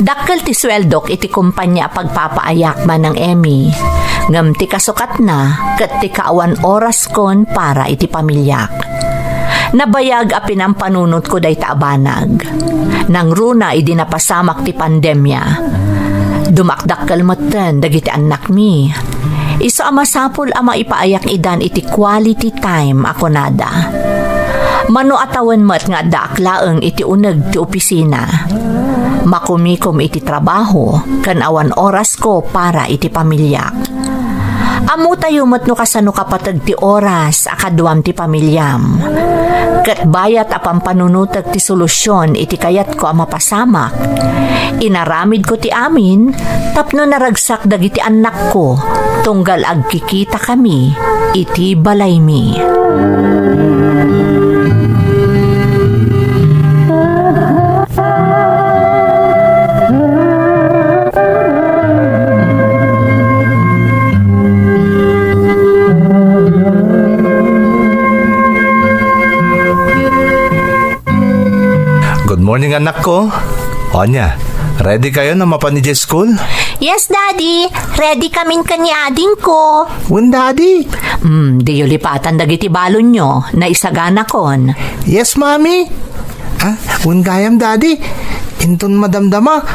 Dakkel ti sweldok iti kumpanya pagpapaayak man ng Emmy. Ngam ti kasukat na ket ti kaawan oras kon para iti pamilyak. Nabayag a pinampanunot ko day taabanag. Nang runa idi napasamak ti pandemya. Dumakdakkel metten dagiti anak mi. Isu a masapul a maipaayak idan iti quality time ako nada. Mano atawan met nga daaklaeng iti uneg ti opisina. Makumikom iti trabaho, kan awan oras ko para iti pamilya. Amu tayo matno kasano kapatag ti oras akaduam ti pamilyam. Kat bayat apang panunutag ti solusyon iti kayat ko ang mapasamak. Inaramid ko ti amin, tapno naragsak dagiti anak ko, tunggal agkikita kami, iti balay mi. Good morning anak ko. Onya, ready kayo na mapanije school? Yes, Daddy. Ready kaming kanyading ko. When daddy? Di yung lipatan dagiti balon nyo na isagana kon. Yes, mami. When gayam daddy? Inton madamdama.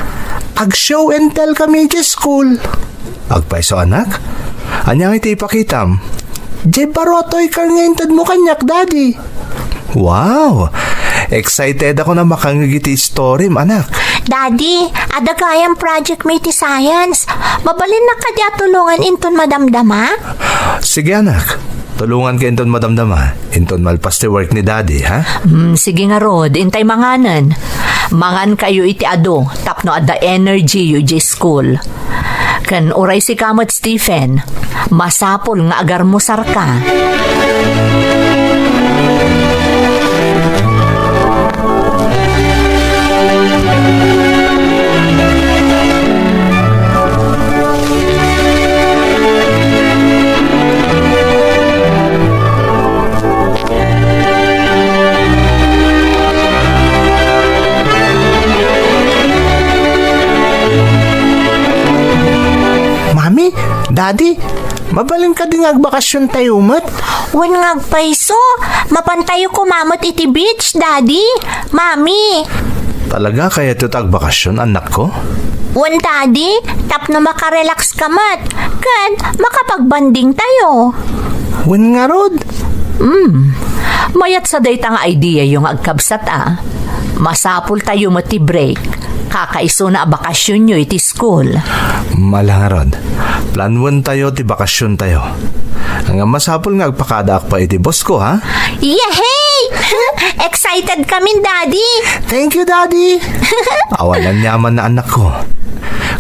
Ag-show and tell kami di school. Agpaiso anak? Anyang iti ipakitam? Jay barotoy ka ngayon tad mo kanyak, Daddy. Wow! Excited ako na makangigiti story, anak. Daddy, ada kayang project may ti science. Mabalin na kadya tulungan inton madamdama? Sige anak, tulungan ka inton madamdama. Inton malpas ti work ni Daddy, ha? Sige nga Rod, intay manganan. Mangan kayo iti ado, tapno ada energy yu di school. Kan uray si kamat Stephen, masapol nga agar mo sarka. Mami, Daddy, mabalin ka din agbakasyon tayo, mat. Wan ngagpaiso, mapantayo ko mamot iti beach, Daddy. Mami. Talaga kaya ito tagbakasyon, anak ko? Wan, Daddy, tapno makarelax ka mat. Kan, makapagbanding tayo. Wen nga, Rod. Mayat sa dayta nga idea yung agkabsat Masapul tayo mati break. Kakaiso na bakasyon nyo iti school. Malangarod, planwan tayo ti bakasyon tayo. Ang masapol nga agpakadaak pa iti boss ko, ha? Yehey! Excited kami, Daddy. Thank you, Daddy. Awalan yaman na anak ko.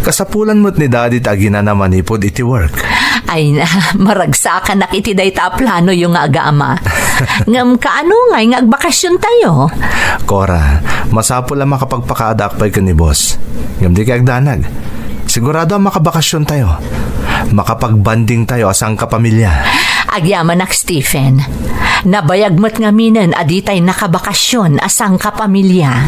Kasapulan mo't ni Daddy tagina na manipod iti work. Ay na, maragsakan na kiti dayta plano yung aga ama. Ngam kaano nga agbakasyon tayo. Cora, masapol ang makapagpakadaak pa ni boss. Ngam di kay agdanag. Sigurado ang makabakasyon tayo. Makapagbanding tayo asang kapamilya. Agyaman ak Stephen. Nabayagmat nga minan aditay nakabakasyon asang kapamilya.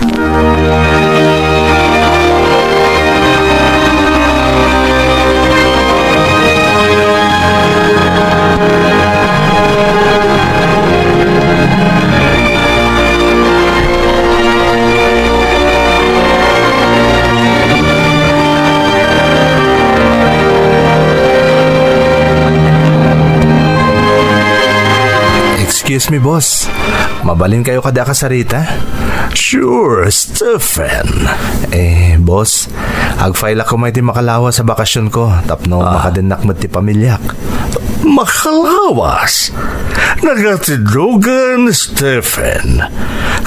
Excuse me, boss. Mabalin kayo kada kasarita? Sure, Stephen. Boss, agfile ako may ti makalawa sa bakasyon ko. Tapno makadinak mo ti pamilyak. Makalawas? Nagatidugan, Stephen.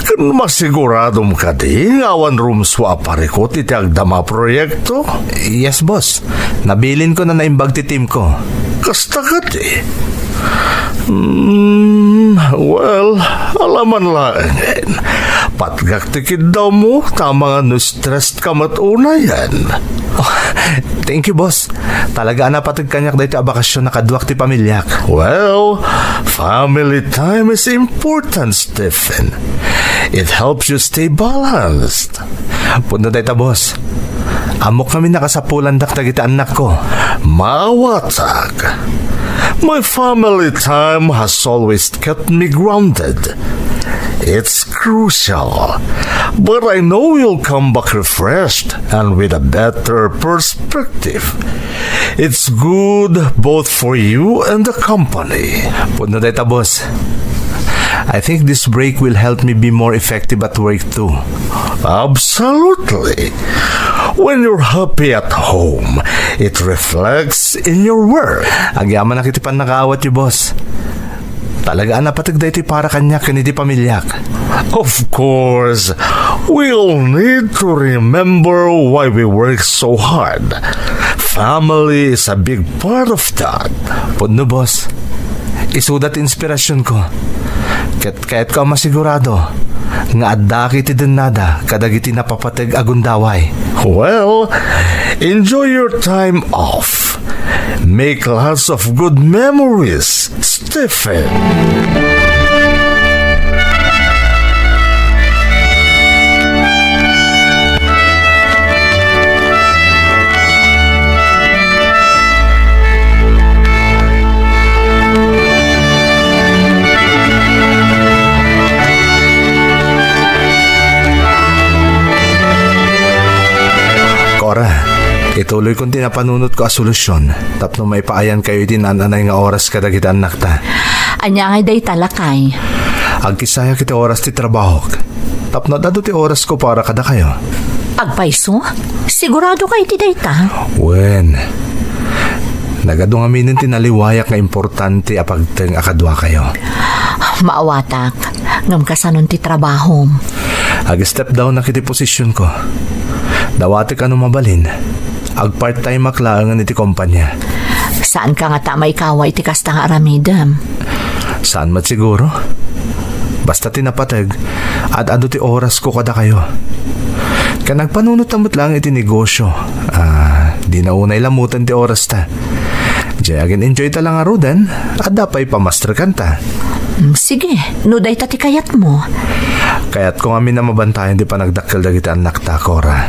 Kan masiguradom ka di awan room swap parikot iti agdama proyekto? Yes, boss. Nabilin ko na naimbag ti team ko. Kasta ka di? Well, alaman lang. Patgaktikid daw mo, tama nga no-stressed ka matuna yan. Oh, thank you, boss. Talaga na patag kanyak dahil abakasyon na kadwak ti pamilyak. Well, family time is important, Stephen. It helps you stay balanced. Punta dahil boss. Amok kami nakasapulan dagiti anak ko. Mawatag. My family time has always kept me grounded. It's crucial. But I know you'll come back refreshed and with a better perspective. It's good both for you and the company. Punta data, boss. I think this break will help me be more effective at work too. Absolutely. When you're happy at home, it reflects in your work. Agyaman na kitipan nakaawat yung boss. Talaga na patagday ti para kanya kaniti pamilyak. Of course, we'll need to remember why we work so hard. Family is a big part of that. Puno, boss. Isudat inspirasyon ko. Kahit ka masigurado nga adaki ti denada kadagiti napapateg agundaway. Well, enjoy your time off. Make lots of good memories, Stephen. Ituloy kong tinapanunot ko a solusyon. Tapno may paayan kayo din nananay nga oras kadagiti anak ta. Anya ngay day talakay. Agkisaya kiti oras ti trabaho. Tapno dado ti oras ko para kada kayo. Agpaiso? Sigurado kay ti dayta? Wen. Nagadong aminin tinaliwayak nga importante apagteng akadwa kayo. Maawatak. Ngam kasanon ti trabaho. Ag-step down na kiti posisyon ko. Dawati ka mabalin. Ag part-time maklaangan iti kumpanya. Saan ka nga tamay kaway ti kasta nga aramidam? Saan mat siguro? Basta tinapatag at ado ti oras ko kada kayo. Ka nagpanunot tamot lang iti negosyo. Di na unay lamutan ti oras ta. Diyan enjoy ta lang nga rudan at dapay pamaster kanta. Sige, nuday ta ti kayat mo. Kaya't kung amin na mabantayan di pa nagdakkel dagiti anak ta, Cora.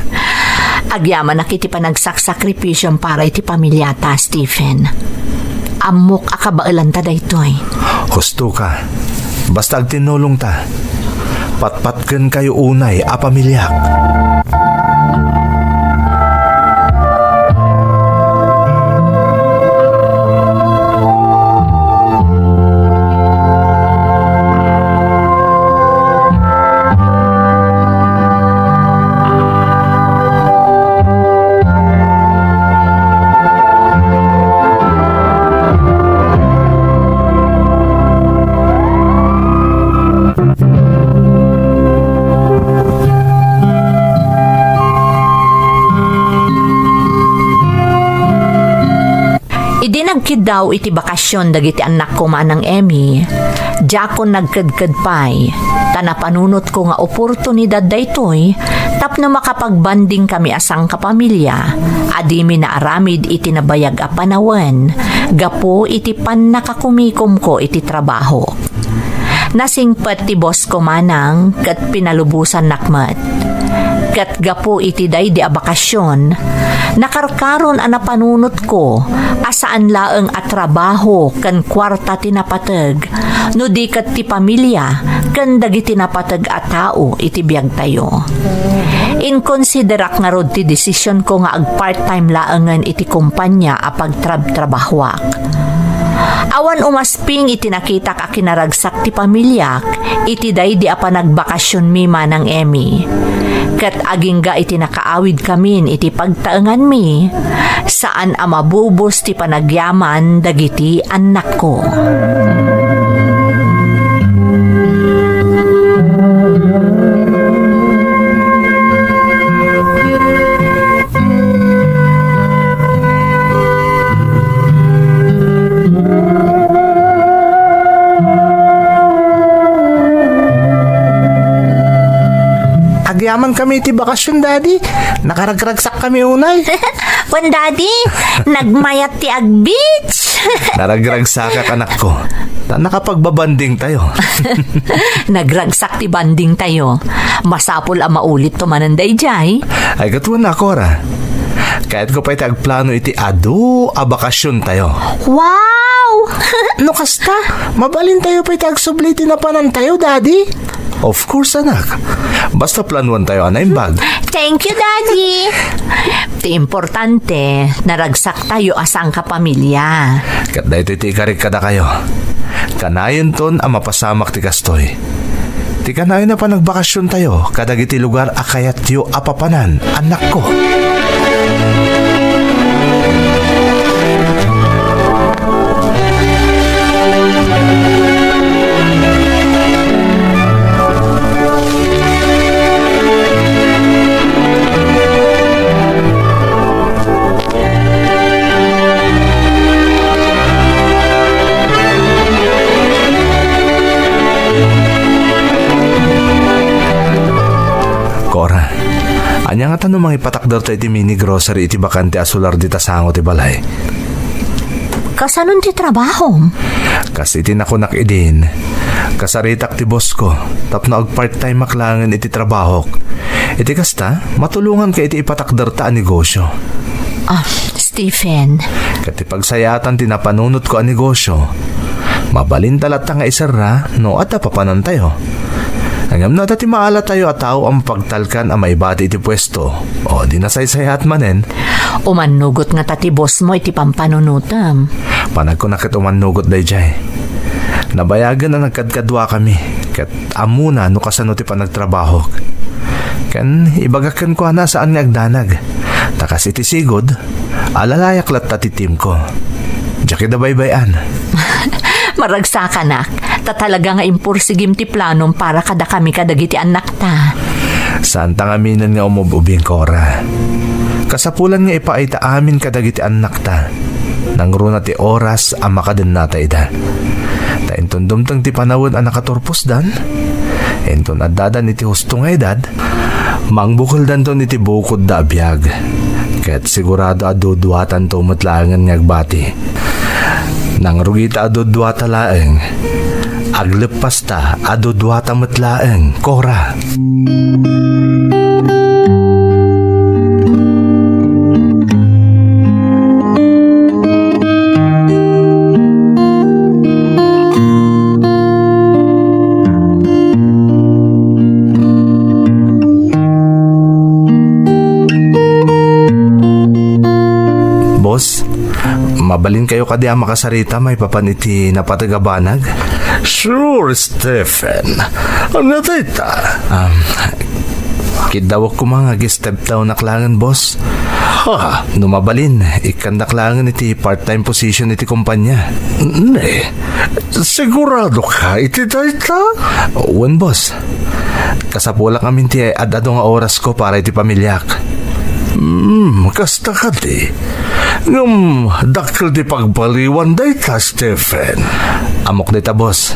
Agyaman na kiti pa nagsakripisyon para iti pamilyata, Stephen. Amok akabailan ta daytoy. Husto ka. Basta agtinulong ta. Patpatken kayo unay a pamilyak. Nagkid daw iti bakasyon dagiti anak ko manang Emmy. Jakon nagkadkad pay. Tanapanunot ko nga oportunidad daytoy tapno makapagbanding kami asang kapamilya. Adimi na aramid iti nabayag a panawen. Gapo iti pan nakakumikom ko iti trabaho. Nasingpet ti boss ko manang kat pinalubusan nakmat. Kat gapo iti day di abakasyon, nakarkaron ang napanunot ko asaan laeng at trabaho kan kwarta tinapatag, no di kat ti pamilya kan dagiti napatag at tao iti biyag tayo. Inkonsiderak nga rod ti desisyon ko nga ag part-time laengan iti kumpanya apag trabahwak. Awan umasping iti nakita ka kinaragsak ti pamilyak, iti day di apa nagbakasyon mi manang Emmy. Kat agingga iti nakaawid kamin iti pagtaengan mi, saan amabubos ti panagyaman dagiti anak ko. Agyaman kami iti bakasyon, Daddy. Nakaragragsak kami unay. Wan daddy, nagmayat ti ag-beach. Naragragsak ka anak ko. Nakapagbabanding tayo. Nagragsak ti banding tayo. Masapol ang maulit to mananday jay. Ay katuan na, Cora. Kahit ko pa itagplano iti adu a bakasyon tayo. Wow! No kasta, mabalin tayo pa itagsubli tinapanan tayo, Daddy. Of course, anak. Basta planuan tayo anaimbag. Thank you, Daddy. Ti importante, naragsak tayo asang kapamilya. Kat da ito iti ikarik kada kayo. Kanayon ton ang mapasamak ti kastoy. Ti kanayon na pa nagbakasyon tayo, kadag iti lugar akayat tiyo apapanan, anak ko. Cora, anya nga tanong mga ipatakdar tayo iti mini grocery iti bakante asular di tasango ti balay. Kasanon ti trabaho? Kasi iti nakunak idin. Kasaritak ti boss ko. Tapno ag part-time maklangan iti trabaho. Iti kasta, matulungan ka iti ipatakdar ta ang negosyo. Stephen. Kati pagsayatan ti napanunot ko ang negosyo. Mabalin talat nga isara no at papanan tayo. Hangam na dati maala tayo at tao ang pagtalkan ang maibati iti pwesto. O di nasaysayat manen. Umanugot nga tati boss mo iti pampanunutam. Panag ko nakit umanugot day jay. Nabayagan na nagkadkadwa kami. Kat amuna no kasano ti pa nagtrabaho. Kan ibagakan ko na saan nga agdanag. Takas iti sigod, alalayak lat tatitim ko. Diyak da baybayan. Maragsa ka nak. Ta talaga nga impursigim ti planom para kada kami kadagiti anak ta. Saan tangaminan nga umububing Cora. Kasapulan nga ipaita amin kadagiti anak ta. Nangruna ti oras ang makaden natay da. Ta intundumtang ti panawon ang nakaturpos dan. Entun addadan iti husto nga edad. Mangbukol dan to iti bukod da abiyag. Kaya't sigurado aduduatan to matlaangan nga agbati. Nang rugita aduduata laeng. Aglepas ta aduduata matlaeng, Cora. Boss, mabalin kayo kadi ang makasarita may papaniti na patagabanag? Sure, Stephen. Ano tita? Kidawak ko mga step down na klangan, boss. Ha? Numabalin, ikan na klangan iti part-time position iti kumpanya. Ne? Sigurado ka iti tita? Uwan, boss. Kasapula kami ti adado nga oras ko para iti pamilyak. Kasta ka di. Dakil di pagbaliwan dayta, Stephen. Amok dita, boss.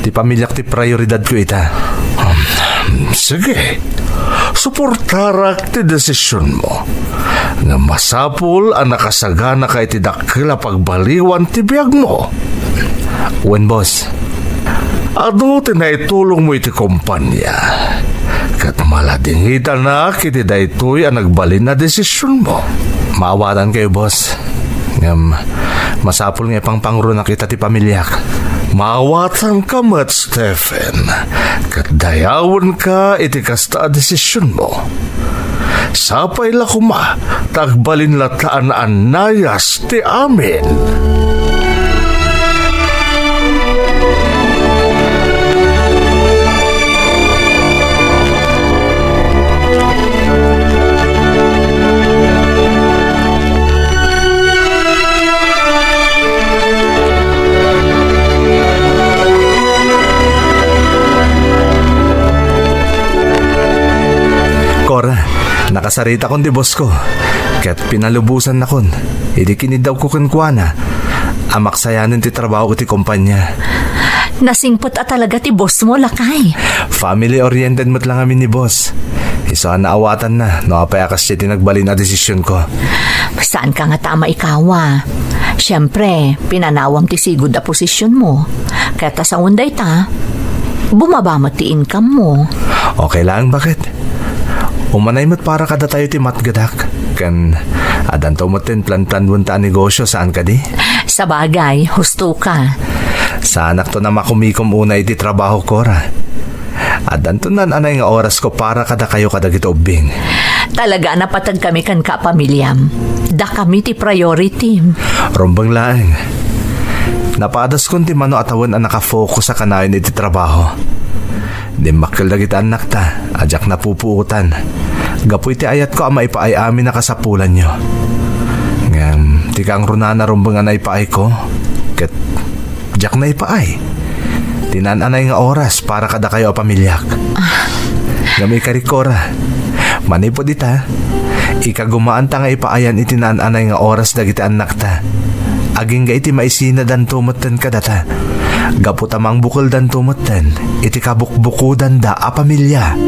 Ti pamilyak ti prioridad ko ita. Sige. Suportarak ti desisyon mo. Nga masapul ang nakasagana ka iti dakil a pagbaliwan ti biyag mo. Uwan, boss. Ado tinaitulong mo iti kumpanya. Kat maladingita na kiti daytoy ang nagbalin na desisyon mo. Maawatan kayo, boss. Masapul nga pangpangro na kita ti pamilyak. Maawatan ka mat, Stephen. Kat dayawan ka iti kasta a desisyon mo. Sapay la kuma, tagbalin lataan ang nayas ti amin. Cora, nakasarita kon di boss ko. Kaya't pinalubusan na kon. Hindi kinidaw ko kunkwana. Amaksayanin ti trabaho ko ti kumpanya. Nasingpot at talaga ti boss mo, lakay. Family-oriented mo't lang kami ni boss. Isa naawatan na, nakapayakas siya tinagbali na desisyon ko. Saan ka nga tama ikawa? Siyempre, pinanawam ti sigod a posisyon mo. Kaya ta sa unday ta, bumaba mo ti income mo. Okay lang, bakit? Umanay mo't para kada tayo ti matgadak. Kan, adanto mo't tin plan-plan wunta negosyo saan ka di? Sa bagay, husto ka. Sa anak to na makumikom una iti trabaho ko ra. Adanto nan anay nga oras ko para kada kayo kada gitobing. Talaga napatag kami kan kapamilyam. Da kami ti priority. Rombang laeng. Napadas kon ti mano atawan ang nakafocus sa kanayon iti trabaho. Di makil dagiti anak ta, ajak na pupuutan. Gapoy ti ayat ko ang maipaay amin na kasapulan nyo. Ngam, ti kang runana rumbang anay paay ko. Kat, jak na ipaay. Tinananay nga oras para kada kayo pamilyak. Ngam ikarikora. Manipod ita, ikagumaan ta nga ipaayan itinananay nga oras dagiti anak ta. Aging ga iti maisina dan tumutan kadata. Gapot amang bukol dan tumutan, iti kabukbukudan da a pamilya.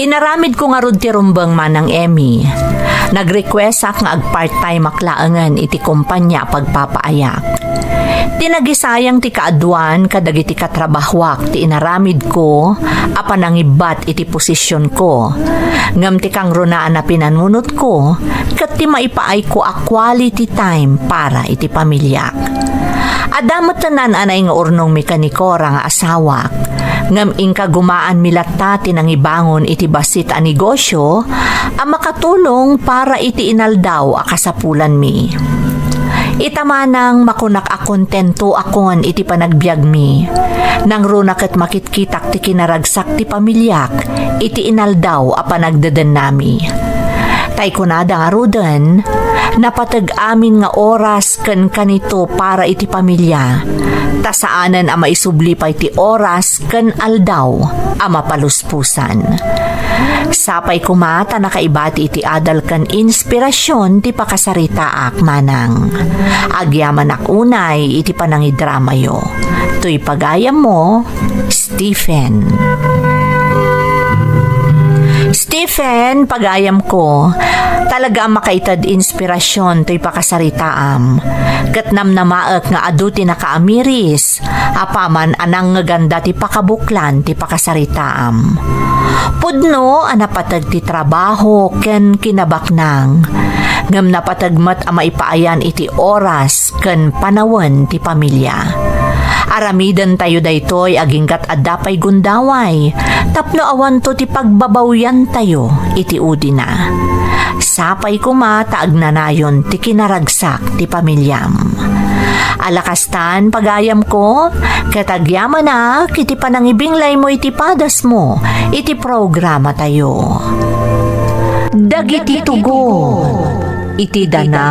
Inaramid ko nga rod ti rumbang manang Emmy. Nag-request ak nga ag-part-time maklaangan iti kumpanya pagpapaayak. Tinagisayang ti kaadwan kadagiti katrabahwak ti inaramid ko apan nangibat iti posisyon ko. Ngam ti kang runaan na pinanunot ko ket ti maipaay ko a quality time para iti pamilyak. Adamot tanan anay nga urnong mekaniko nga asawak. Ngam ingka gumaan milatta tinangibangon iti basit a negosyo a makatulong para iti inaldaw a kasapulan mi. Itamanang makunak a kontento akon iti panagbiag mi. Nang runak at makitkitak ti kinaragsak ti pamilyak iti inaldaw a panagdadan nami. Tay kunada nga rudan, napatag amin nga oras ken kanito para iti pamilya. Tasaanan a maisubli pa iti oras ken aldaw a mapaluspusan. Sapay kumata nakaibati iti adal ken inspirasyon ti pakasarita ak manang. Agyaman ak unay iti panangidrama yo. Tuy pagayam mo, Stephen. Stephen, pagayam ko, talaga makaitad inspirasyon to'y pakasaritaam. Katnam na maak nga adu ti nakaamiris, apaman anang nga ganda ti pakabuklan ti pakasaritaam. Pudno, anapatag ti trabaho ken kinabaknang. Ngam napatagmat a maipaayan iti oras ken panawen ti pamilya. Aramidan tayo daytoy aginggat adapay gundaway, tapno awan to ti pagbabawyan tayo iti udina. Sapay kumata agnanayon ti kinaragsak ti pamilyam. Alakastan pagayam ko, katagyaman na kiti panangibinglay mo iti padas mo, iti programa tayo. Dagiti tugon, iti dana,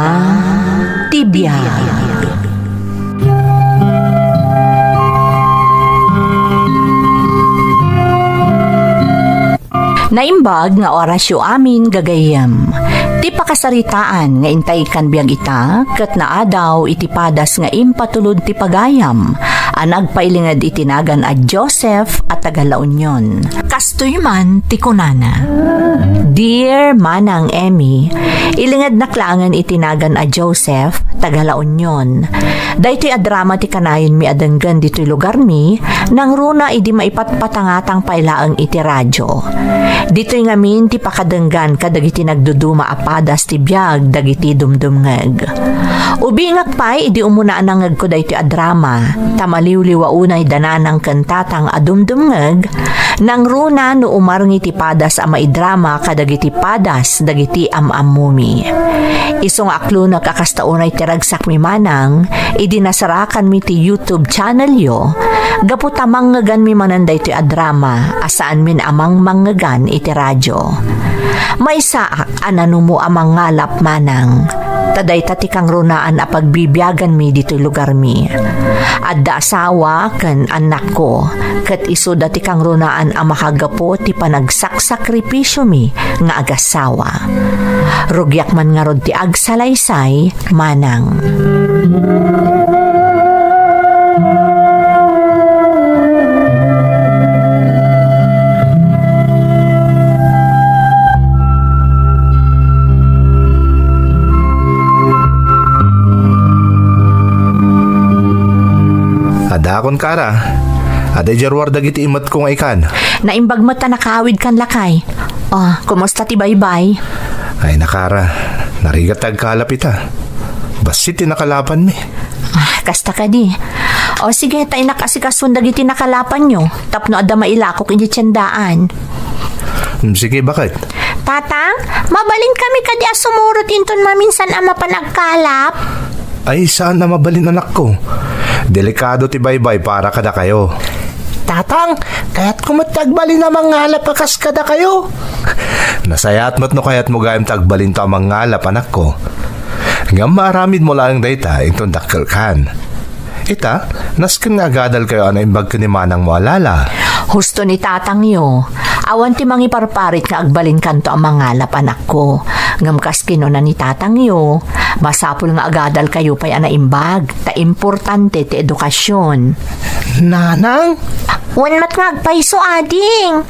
tibiyag. Naimbag nga orasyo amin gagayam. Ti pakasaritaan nga intay kan biag ita, ket naadaw iti padas nga impatulod ti pagayam, nagpailingad itinagan a Joseph at taga La Union. Kastoy man ti kunana. Dear Manang Emmy, ilingad naklangan itinagan a Joseph taga La Union. Daytoy a drama ti kanayon mi adenggan ditoy lugar mi, nang runa idi maipatpatangatang pailaang iti radyo. Ditoy ngamin ti pakadenggan kadagiti nagduduma apadas ti biag dagiti dumdumngeg. Ubingak pay idi umunaan nangeg ko daytoy a drama, tamaliwliwa unay dananang kantatang adumdumngeg, nang runa no umarngi ti padas a maidrama kadagiti padas dagiti amamumi. Isong aklo nakakastaunay ti ragsak mi manang, idi nasarakan mi ti YouTube channel yo, gaputa manggagan mi mananday ti a drama, asaan min amang manggagan iti radyo. May saak ananumo amang ngalap manang, taday tati kang runaan a pagbibiyagan mi dito lugar mi. Adda asawa ken anak ko, ket iso dati kang runaan a makagapo ti panagsakripisyo mi nga agasawa. Rugyak man nga rod ti agsalaysay manang. Adakon kara, aday jarwar dagiti imat kong ikan. Naimbag mo ta nakawid kan lakay. Kumusta ti baybay? Ay nakara, narigat tagkalap ita. Basit tinakalapan mi. Kasta ka di. Sige, tayo nakasikasun dagiti nakalapan nyo. Tapno adda mailakok iti tiyandaan. Sige, bakit? Tatang, mabalin kami kadi asumurot inton maminsan ama panagkalap. Ay, saan na mabalin anak ko? Delikado ti baybay para kada kayo. Tatang, kaya't kumatagbali na mangalap akas kada kayo. Nasayat mo't no kaya't mo gayam tagbalin to amang ngalap anak ko. Ngam maaramid mo lang dayta itong dakkel kan. Ita, nasken nga gadal kayo ana imbag ka ni manang mo alala. Husto ni tatang yo. Awan ti mangiparparit nga agbalin kanto ang mangalap anak ko. Ngam kaskino na ni tatang yo. Masapul nga agadal kayo pa'y ana imbag. Ta importante ti edukasyon. Nanang? Wan mat nga agpaiso ading.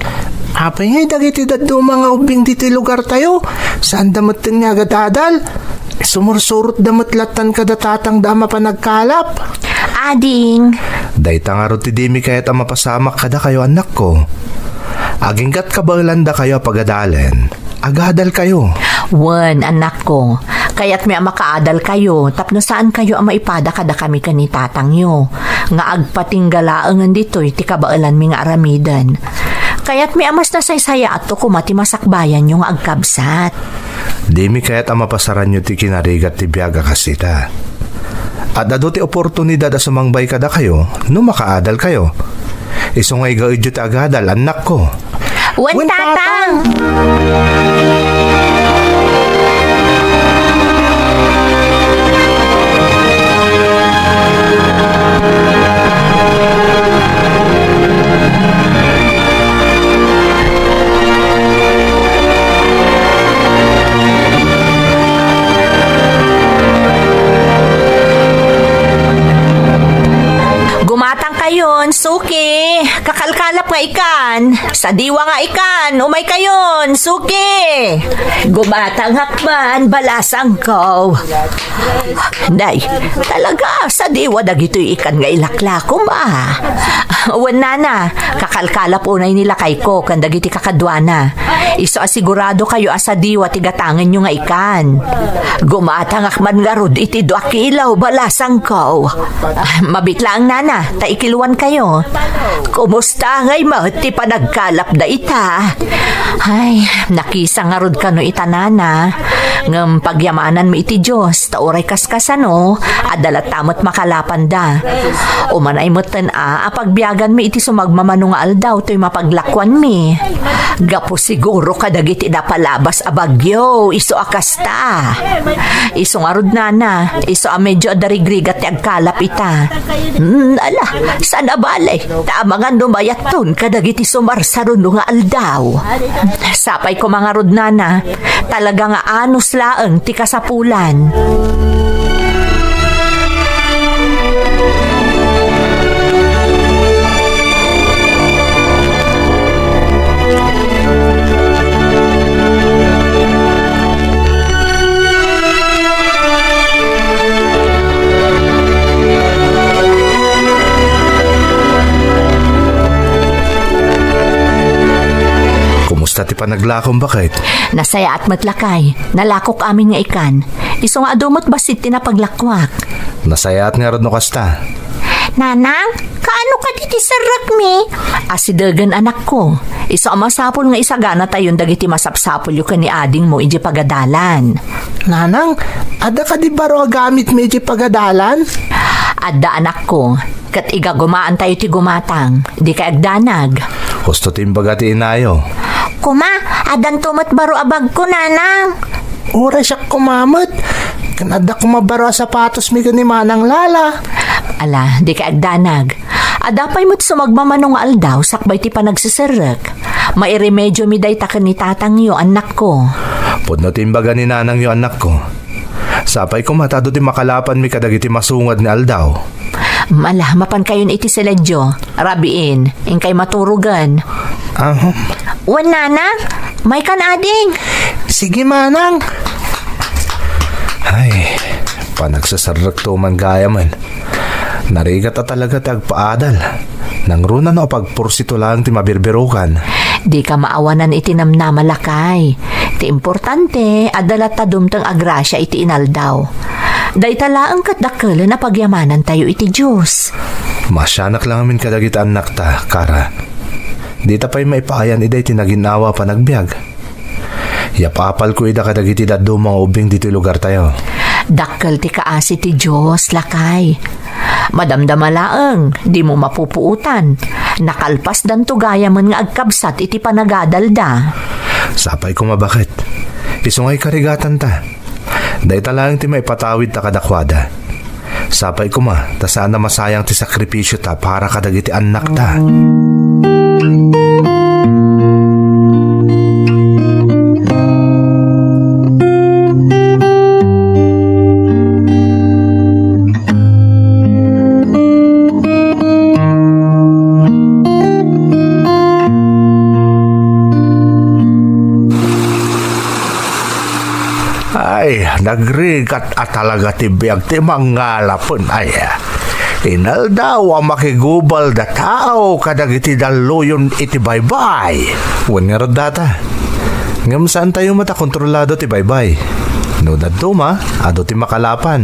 Apay ngay dagiti daddo mga ubing dito lugar tayo. Saan damot nga gadadal? Sumursurot damot latan kadatatang dama pa nagkalap. Ading, Dayta nga ro ti Demi kaya't ang mapasamak kada kayo anak ko. Aginggat kabalanda kayo pagadalen. Agadal kayo. wan anak ko. Kaya't may makaadal kayo, tapno saan kayo ang maipada kada kami kani tatang yo. Nga agpatinggalaangan dito'y ti kabaalan mi nga aramidan. Kaya't may amas na saysaya ato kumati masakbayan yung agkabsat. Demi kaya't ang mapasaran nyo ti kinarigat ti biyaga kasita. At ado ti oportunidad a sumangbay kada kayo, no makaadal kayo. Isungay gaudyo ti agadal, anak ko. Wan tatang! Gumatang kayon, suki. Kakalkalap nga ikan. Sa diwa nga ikan, umay kayon, suki. Gumatang hakman, balasang ko. Day, talaga, sa diwa dagito'y ikan nga ilaklakom Wan na, kakalkalap unay nila kay ko, kan dagiti kakadwana. Iso asigurado kayo sa diwa tigatangan nyo nga ikan. Gumatang hakman nga rod, iti 2 kilaw, balasang ko. Mabitlang nana, taikiluan kayo. Kumusta ngay mo, ti panagkalap da ita? Ay, nakisa nga rod ka no itanana. Ngam pagyamanan mo iti Diyos, tauray kaskasano, adalat tamot makalapan da. Umanay mo apagbiagan mi iti sumagmamano nga aldaw, to'y mapaglakwan mi. Gapo siguro kadagiti da palabas a bagyo, iso akasta. Iso nga rod nana, iso a medyo adarigrigat ti agkalap ita. Ala, saan abalay? Tama nga numayat ton kadagiti sumarsaron nga aldaw. Sapay ko mga rod nana, talaga nga anos laeng ti kasapulan. Kumusta ti panaglakom bakit? Nasaya at matlakay, nalakok amin nga ikan. Iso nga adumot basit tinapaglakwak. Nasayaat nga ron no kasta. Nanang, kaano ka diti sarak mi? Asidagan anak ko. Iso ang masapol nga isagana tayon dagiti masapsapol yu ni ading mo iji pagadalan. Nanang, ada ka di baro gamit medyo pagadalan? Adda anak ko, kat igagumaan tayo ti gumatang, di ka agdanag. Gusto timbaga ti inayo. Kuma, adan tumat baro abag ko, nanang. Ura siya kumamot. Kanada kumabaro sapatos mi ni Manang Lala. Ala, di ka agdanag. Adapay mo't sumagmamanong aldaw, sakbay ti panagsisirek. Mairemedyo mi day takan ni tatang yo, anak ko. Pudno timbaga ni nanang yo anak ko. Sapay ko matado ti makalapan mi kadagiti masungad ni aldaw. Malahmapan kayon iti seledyo. Rabiin, ingkay maturugan. Wan nanang, may kan ading. Sige Manang. Ay, panagsasarak to man gaya man. Narigat at talaga tagpaadal. Nang runa no pagpursito lang ti mabirbirukan. Di ka maawanan iti namnamalakay. Ti importante, adalat tadumtang agrasya iti inaldaw. Day talaang katdakkel na pagyamanan tayo iti Diyos. Masyanak lang amin kadagita anak ta, Kara. Di ta pa'y maipayan iday tinaginawa pa nagbiag. Yapapal ko ida kadagiti daddo mga ubing dito lugar tayo. Dakkel ti kaasi ti Diyos, lakay. Madamdamalaeng, di mo mapupuutan. Nakalpas dan tugaya man nga agkabsat iti panagadalda. Sapay ko mabakit. Isungay karigatan ta. Day talang ti may patawid ta kadakwada. Sapay ko ma, ta sana masayang ti sakripisyo ta para kadagiti anak ta. Ay, nagrigat at talaga tibiyag ti mangalapon ay. Inaldaw ang makigubal da tao kadag iti daluyon iti baybay. Wan nga rod data. Ngam saan tayo mata kontrolado ti baybay? No daduma, ado ti makalapan.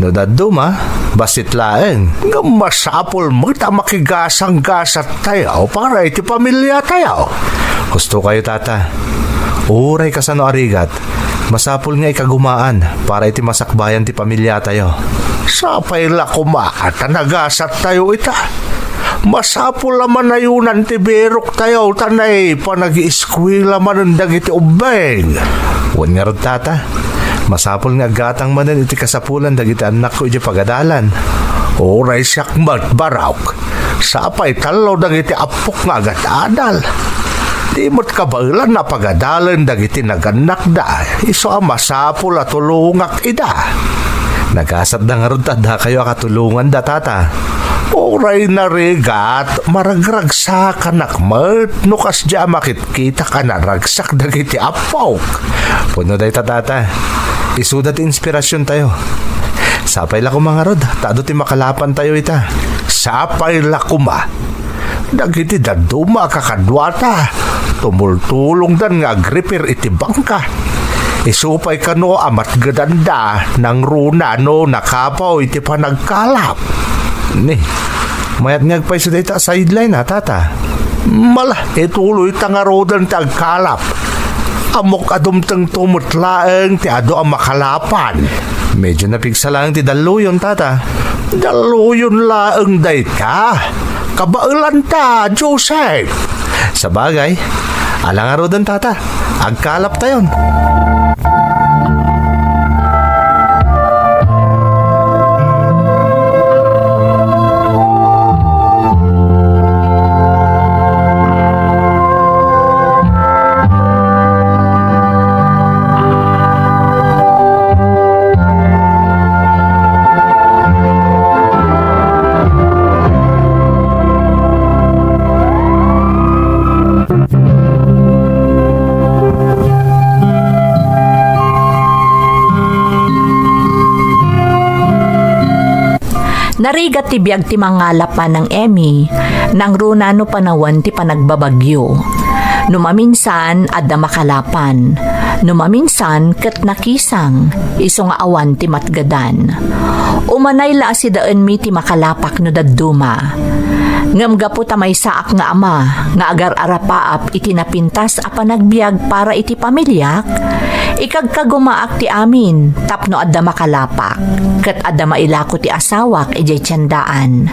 No daduma, basit laeng. Ngam masapol mo ta makigasang-gasat tayo para iti pamilya tayo. Gusto kayo tata. Uray ka sa no arigat. Masapul nga ikagumaan para iti masakbayan ti pamilya tayo. Sapay la kumakat nagasat tayo ita. Masapul naman na yunan ti berok tayo tanay pa nag-i-eskwila manundag iti ubeng. Wan nga rod tata. Masapul nga gatang manan iti kasapulan dagiti anak ko iti pagadalan. Oray siyak matbarawk. Sapay talo dagiti apok nga agat-adal. Di mo't kabailan na pagadalan dagiti naganak da. Iso ang masapul at tulungak ida. Nagasat na nga rod tada kayo akatulungan da tata. Oray na regat, maragragsak anak mat. Nukas dya makitkita ka na ragsak dagiti apok. Puno day tata. Isudat inspirasyon tayo. Sapay la ko mga rod. Tado ti makalapan tayo ita. Sapay la kuma. Dagiti daduma kakadwata. Tumultulong dan nga gripir iti bangka. Isupay ka no amat gadanda ng runa no nakapaw iti panagkalap. Ni, mayat ngagpay sa data sideline ha tata. Mala, ituloy tangarodan tagkalap. Amok adumtang tumutlaeng ti ado ang makalapan. Medyo napigsa lang ti daluyon tata. Daluyon laeng day ka. Kabailan ta, Joseph. Sa bagay, alang arodan tata. Agkalap tayon. Narigat ti biag ti mangalapan ng Emmy, nang runa no panawan ti panagbabagyo. Numaminsan adda makalapan, numaminsan ket nakisang, iso nga awan ti matgadan. Umanay la si daan mi ti makalapak no dadduma. Ngam gapu ta may saak nga ama, nga agar arapaap iti napintas a panagbiag para iti pamilyak, ikagkagumaak ti amin, tapno adda makalapak, ket adda mailako ti asawak ijay tiyandaan.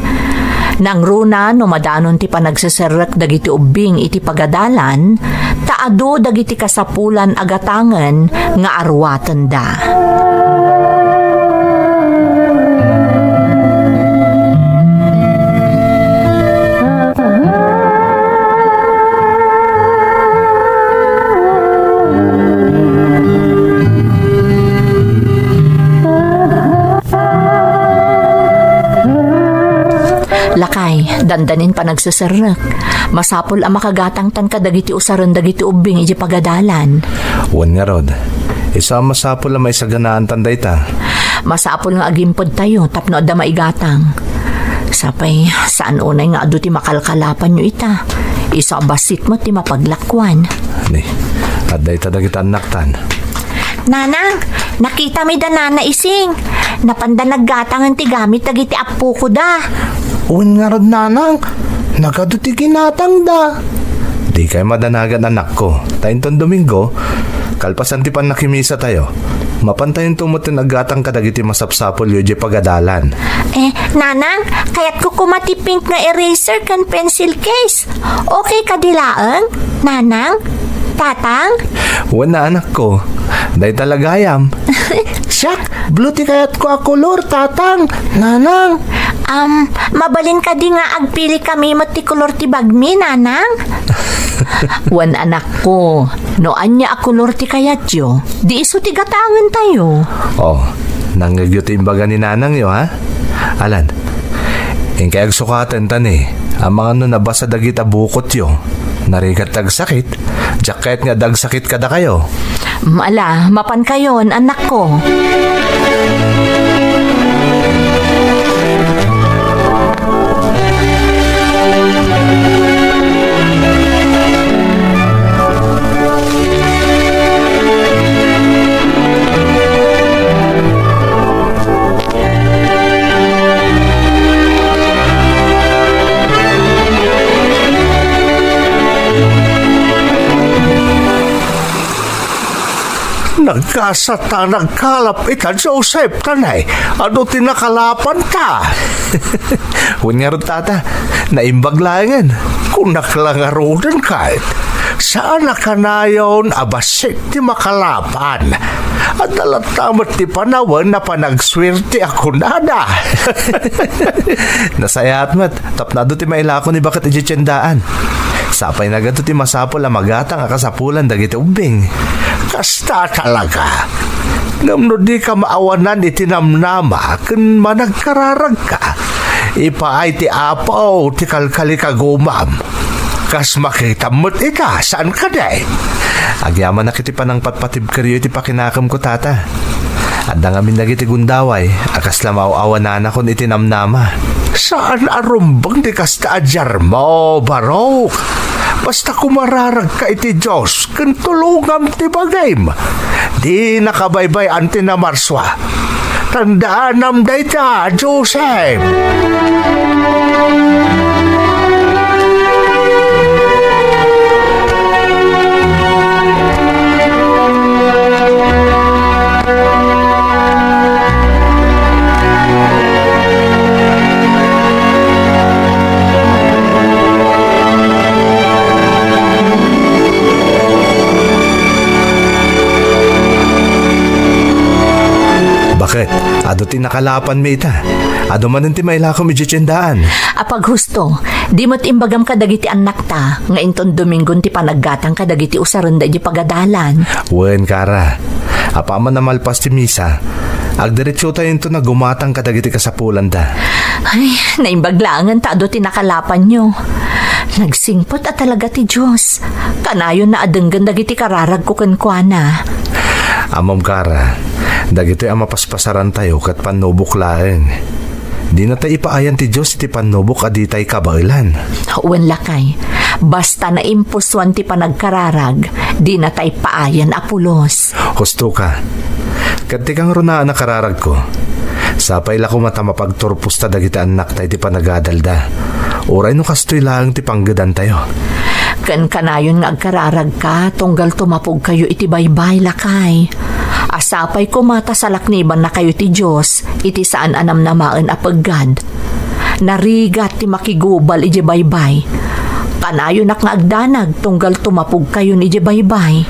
Nang runa no madanon ti panagsasarak dagiti ubing iti pagadalan, taado dagiti kasapulan agatangen nga arwaten da. Lakay, dandanin pa nagsasarak. Masapol ang makagatang tan kadagiti usaran dagiti ubing iti pagadalan. Wan nga rod. Isa masapol na may saganaan tanday ta. Masapol nga agimpod tayo tapno adda maigatang. Sapay, saan unay nga adu ti makalkalapan nyo ita? Isa basit mo ti mapaglakwan. Ni, aday ta dagiti anak tan. Nanang, nakita mi da nana ising. Napanda naggatangan ti gamit dagiti apo ko da. Uwan nga rod nanang, nagado ti ginatang da. Di kayo madanagan anak ko. Tainton Domingo, kalpasan ti pan nakimisa tayo. Mapantayin tumutin agatang kadagiti masapsapol yu di pagadalan. Nanang, kaya't ko kumati pink nga eraser kan pencil case. Okay ka dilaang? Nanang? Tatang? Wana anak ko, day talagayam. Siyak, blue ti kayat ko a kolor, tatang. Nanang. Mabalin ka di nga agpili kami matikulor ti bagmi, nanang? Wan anak ko, no anya akulor ti kayatyo, di iso ti gatangan tayo. Oh, nangyagyo ti imbaga ni nanang yo ha? Alan, yung kayag sukatan tan ang mga no nabasa dagit abukot yo, narigat tagsakit, jacket nga dagsakit kada kayo. Ala, mapan kayon, anak ko. Nagkasata, nagkalap ita, Joseph, tanay. Ano tinakalapan ta? Huwag nga rin, tata. Naimbag langan. Kung naklangarunan kahit, saan nakanayon abasit ti makalapan? At alatamat ti panawan na panagswerte ako nada. Nasayat mat. Tapnado ti mailako ni bakit ijitsendaan. Sapay na ganito ti masapol ang magatang akasapulan dagiti ubing. Kasta talaga. Ngamno di ka maawanan itinamnama kun managkararag ka. Ipaay ti apaw ti kalkali ka gumam. Kas makita mo't ita, saan ka day? Agyaman na kiti pa ng patpatib kariyo ti pakinakam ko, tata. At dangamin na kiti gundaway, akas lamaw-awan na kon itinamnama. Saan arumbang di kasta adyar mo, Barok? Basta kumararag ka iti Diyos, kun tulungam ti bagay. Di nakabaybay anti na marswa. Tandaan nam day ta, Joseph. Bakit? Ado ti nakalapan mi ita. Ado man ti mailako mi jitsendaan. Apag husto, di mo't imbagam ka dagiti anak ta, nga inton Domingon ti panaggatang ka dagiti usaron da di pagadalan. Wen, Kara. Apaman na malpas ti misa. Agdiretso tayo ito na gumatang ka dagiti kasapulan da. Ay, naimbaglangan ta ado ti nakalapan nyo. Nagsingpot at talaga ti Diyos. Kanayon na adenggan dagiti kararag ko kenkwana. Amom, Kara. Dagito ang mapaspasaran tayo kat panubok laeng. Di na tayo ipaayan ti Diyos iti panubok aditay kabailan. Uwan lakay, basta na impuswan ti panagkararag, di na tayo paayan apulos. Husto ka. Kat kang runaan na kararag ko. Sapay la ko mata mapagturpus ta dagiti anak tayo ti panagadalda. Uray no kastoy lang ti panggadan tayo. Kan kanayon nga agkararag ka, tunggal tumapog kayo iti baybay lakay. Asapay ko mata sa lakniban na kayo ti Diyos, iti saan anam namaan apaggad. Narigat ti makigubal iti baybay. Kanayon nak nga agdanag, tunggal tumapog kayo iti baybay.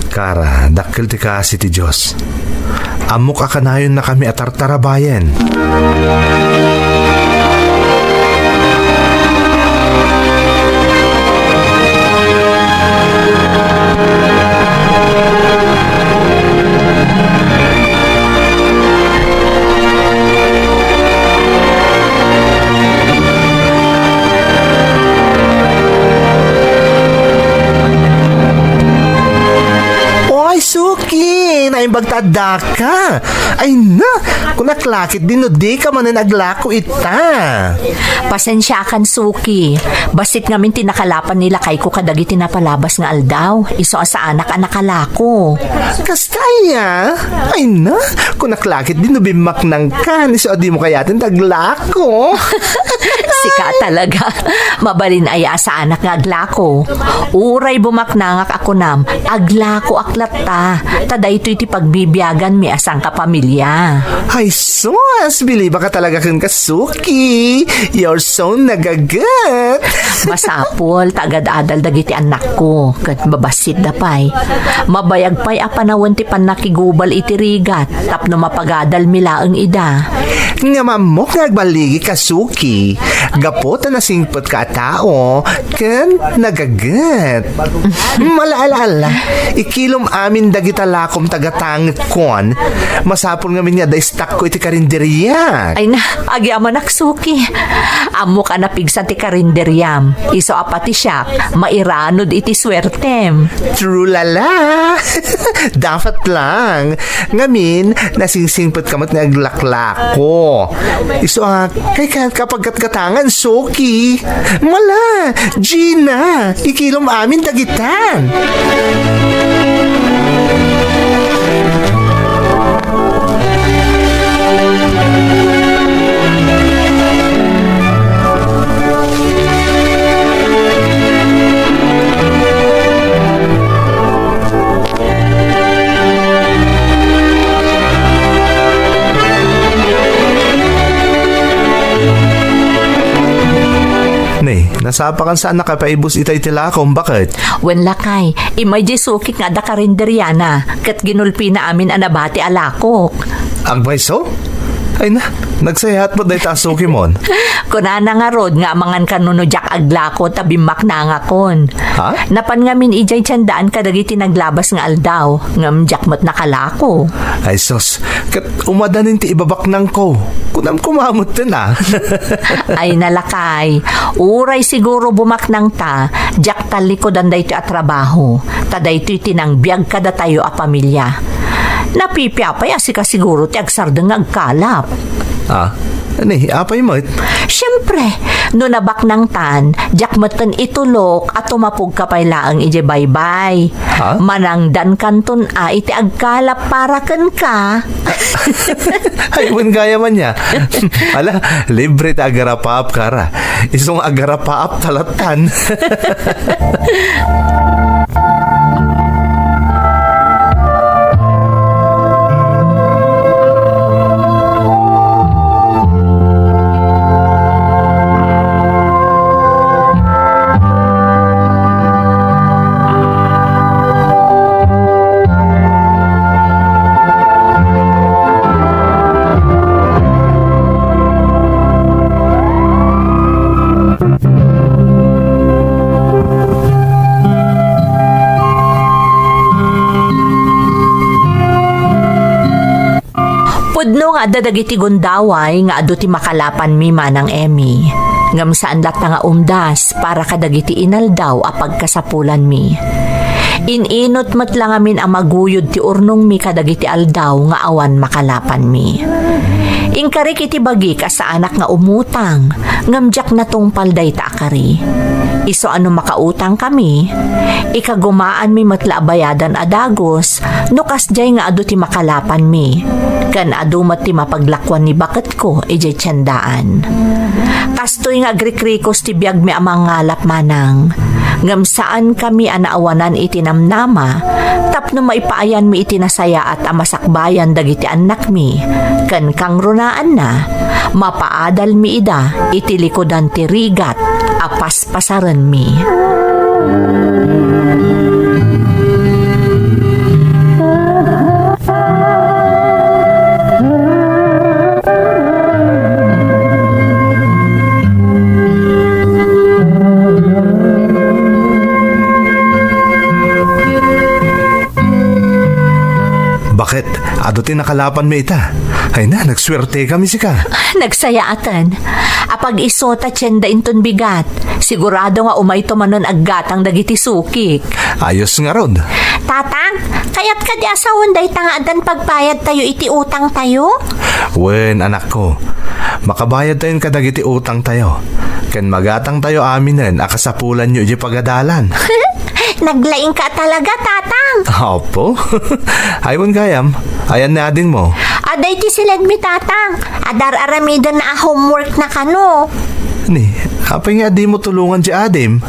Kara, dakkel ti kasi ti Diyos. Amok akanayon na kami atartarabayan. Suki, naimbagtada ka. Ay na, kung naklakit din no di ka man naglako ita. Pasensya kan Suki. Basit ngamin tinakalapan nila kay ko kadagi tinapalabas nga aldaw. Iso sa anak nakalako. Kastaya, ay na, kung naklakit din no bimak ng kan, iso di mo kayatin taglako. Sika talaga. Mabalin aya sa anak nga aglako. Uray bumaknangak ako nam, aglako aklat ta. Taday ito'y ti pagbibiyagan mi asang kapamilya. Ay sus, biliba ka talaga kang Kasuki. You're so nagagat. Masapol, tagad-adal dagiti anak ko. Kat babasit da pay. Mabayag pay apanawan ti panakigubal iti rigat. Tapno mapagadal mila ang ida. Nga mamok nagbaligi Kasuki. Gapot na singpot ka tao, kan nagagat. Malaalala, ikilom amin dagita lakom tagatangit kon. Masapol ngamin nga da istak ko iti karinderiya. Ay na, agi ama naksuki. Amo ka na pigsa ti karinderyam. Iso apati siya, mairanod iti swertem. True lala. Dapat lang. Ngamin, nasingsingpot kamat na aglaklak ko. Iso kay kapag katkatangan, Soki. Mala, Gina, ikilom amin dagitan. Nasapakan saan nakapaibos itay tilakom, bakit? Wen lakay, imay di sukik nga da karinderyana, kat ginulpi na amin anabati alakok. Ang paiso? Ay na, nagsayat mo dahi tasuki mon. Kunana nga rod nga amangan kanuno jak aglako tabimak na nga kon. Ha? Napan nga min ijay tiyandaan kadagiti naglabas nga aldaw, ngam jak mat nakalako. Ay sos, kat umadanin ti ibabak nang ko. Kunam kumamot din Ay nalakay, uray siguro bumaknang ta, jak talikodan da ito at trabaho, tada ito tinangbiag kada tayo a pamilya. Napipiyapay asika siguro ti agsardeng agkalap. Ani, apay mo? Siyempre, no nabak ng tan, jakmatan itulok at tumapog ka pay laang ije baybay. Ha? Manangdan kanton iti agkalap para kan ka. Ay, gaya man niya. Ala, libre ta agarapaap kara. Isong agarapaap talatan. Pudno nga dadagiti gundaway nga adu ti makalapan mi manang Emmy. Ngam saan dat nga umdas para kadagiti inaldaw a pagkasapulan mi. Ininot mat lang amin ang maguyod ti urnong mi kadagiti aldaw nga awan makalapan mi. Ingkarik iti bagi ka sa anak nga umutang, ngamjak na tong palday ta akari. Iso ano makautang kami, ikagumaan mi matla bayadan adagos, no kasjay nga adu ti makalapan mi. Kan adu mat ti mapaglakwan ni baket ko, ijay tiyandaan. Kastoy nga agrikrikos ti biag mi amang ngalap manang. Ngam saan kami anaawanan iti namnama, tapno maipaayan mi iti nasaya at amasakbayan dagiti anak mi, kan kang runaan na, mapaadal mi ida iti likodan ti rigat, apaspasaran mi. Bakit? Ado ti nakalapan mo ita. Ay na, nagswerte kami sika. Nagsayaatan. Apag isota tiyenda inton bigat, sigurado nga umay tumanon aggatang dagiti sukik. Ayos nga rod. Tatang, kaya't ka di asawon day tangadan pagbayad tayo iti utang tayo? Wen, anak ko. Makabayad tayo kadagiti utang tayo. Ken magatang tayo aminen, akasapulan nyo di pagadalan. Naglaing ka talaga, tatang. Opo. Aywan gayam. Ayan na ading mo. Aday ti silad mi, tatang. Adar aramidan na homework na kano. Ni, apay nga di mo tulungan si Adim.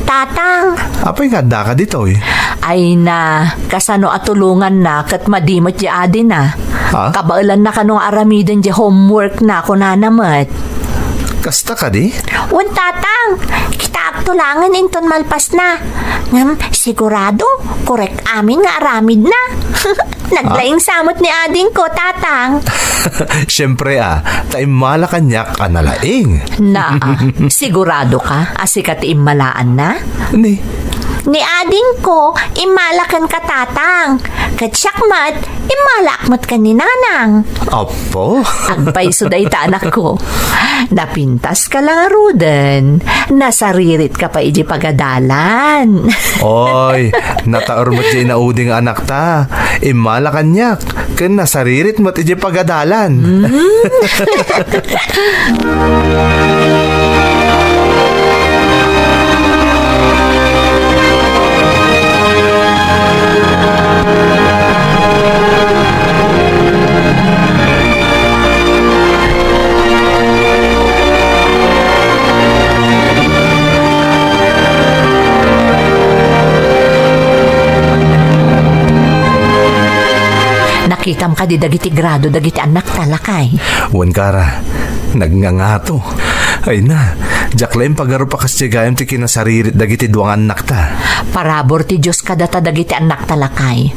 Tatang. Apay nga da ka dito eh. Ay na, kasano atulungan na kat madimot di adin na. Ha? Kabailan na kanong aramidan di homework na ako na namat. Kasta ka di? Wan, tatang. Kita agtulangan inton malpas na. Ngam, sigurado, korek amin nga aramid na. Naglaing samot ni ading ko, tatang. Siyempre tayo malakanyak analaing. Na, sigurado ka? Asikat immalaan na? Ni, Ni ading ko, imalakan ka, tatang. Katsyakmat, imalakmat ka ni nanang. apo? Agpay suday ta, anak ko. Napintas ka lang, Ruden. Nasaririt ka pa iji pagadalan. Oy, nataor mo't di nauding anak ta. Imalakanyak, ken nasaririt mo't iji pagadalan. Nakitam ka di dagiti grado dagiti anak talakay. Wan kara, nagngangato. Ay na, jaklaim pagaro pa kastyagayam ti kinasaririt dagiti duwang anak ta. Parabor ti Diyos kadata dagiti anak talakay.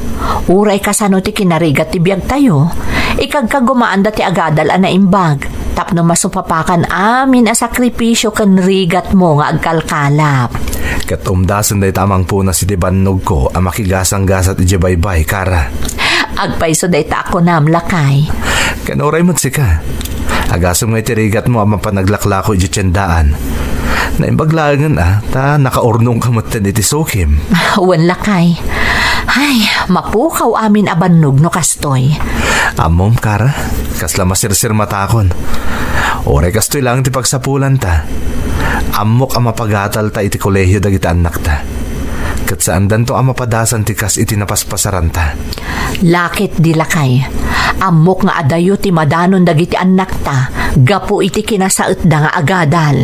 Uray kasano ti kinarigat ti biyag tayo. Ikagkagumaan dati agadal ana imbag. Tapno masupapakan amin a sakripisyo kan rigat mo nga agkalkalap. Kat umdasan day tamang puna si Debannog ko ang makigasang-gasat iji baybay kara. Agpaiso day ta ako namlakay. Kanuray mo't sika. Agasam nga itirigat mo ang mapanaglaklako iji tiyandaan. Naimbaglagan ta nakaurnong kamatan iti sukim. Wan lakay. Ay, mapukaw amin abannog no kastoy. Amom kara, kasla masirsir matakon. Oray kastoy lang ti pagsapulan ta. Amok ang mapagatal ta iti kolehyo dagiti anak ta. Kat saan dan to ang mapadasan ti kas iti napaspasaran ta. Lakit di lakay. Amok nga adayo ti madanon dagiti anak ta. Gapu iti kinasaet da nga agadal.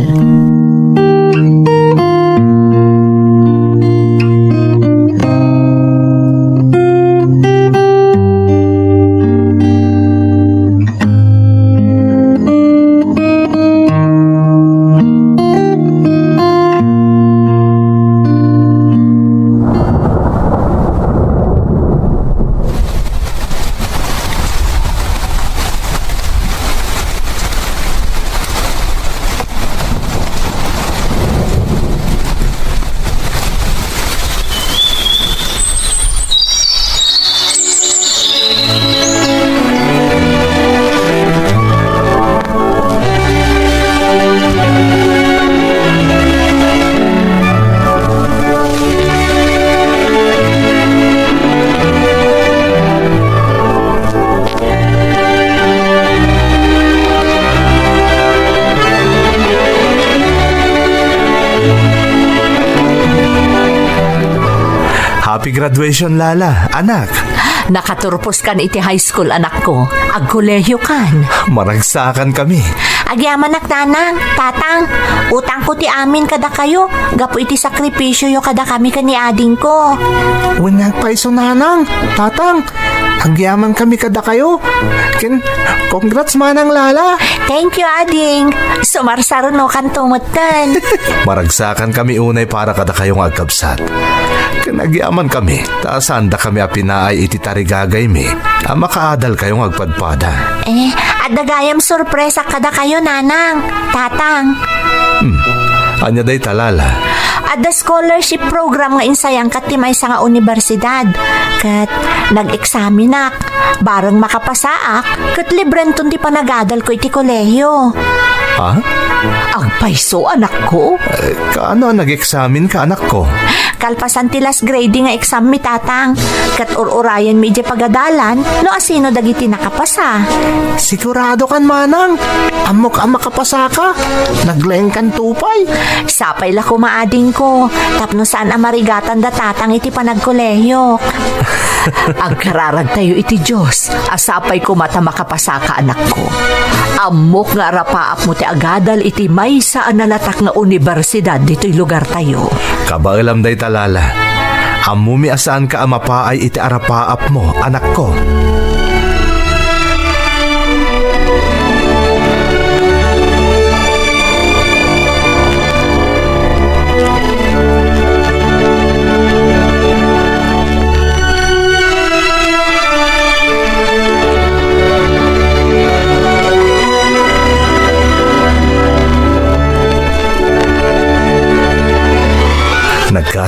Happy graduation, Lala. Anak, Nakaturpos kan iti high school anak ko. Agkolehyo kan. maragsakan kami. Agyaman tanang, tatang. Utang ko ti amin kada kayo. Gapu iti sakripisyo yo kada kami kani ading ko. Winyag paiso nanang, tatang. Agyaman kami kada kayo. Congrats manang Lala. Thank you, ading. Sumarsaro no kan tumutan. Maragsakan kami unay para kada kayong agkabsat. Kanagyaman kami, taasanda kami apinaay iti tarigagay mi. Makaadal kayong agpadpada. Adagayam sorpresa kada kayo, nanang, tatang. Anya day talala. Ada scholarship program nga insayang kat ti maysa nga universidad. Kat nag-examinak. Barang makapasaak, kat librenton ti panagadal ko iti kolehyo. Ha? Ang paiso, anak ko. Kaano nag-examine ka, anak ko? Kalpasan ti last grading nga exam mi tatang. Kat ururayan mi iti pagadalan, no asino dagiti nakapasa. Sigurado kan manang. Amok ang makapasa ka. Naglaeng kan tupay. Sapay la kumaading ko. Tapno saan amarigatan da tatang iti panagkolehyo. Agkararag tayo iti Diyos. Asapay ko mata makapasa ka, anak ko. Amok nga rapaap mo ti agadal iti maysa ang nalatak nga universidad dito'y lugar tayo. Kabailam day talala. Amumi asaan ka amapaay iti arapaap mo, anak ko.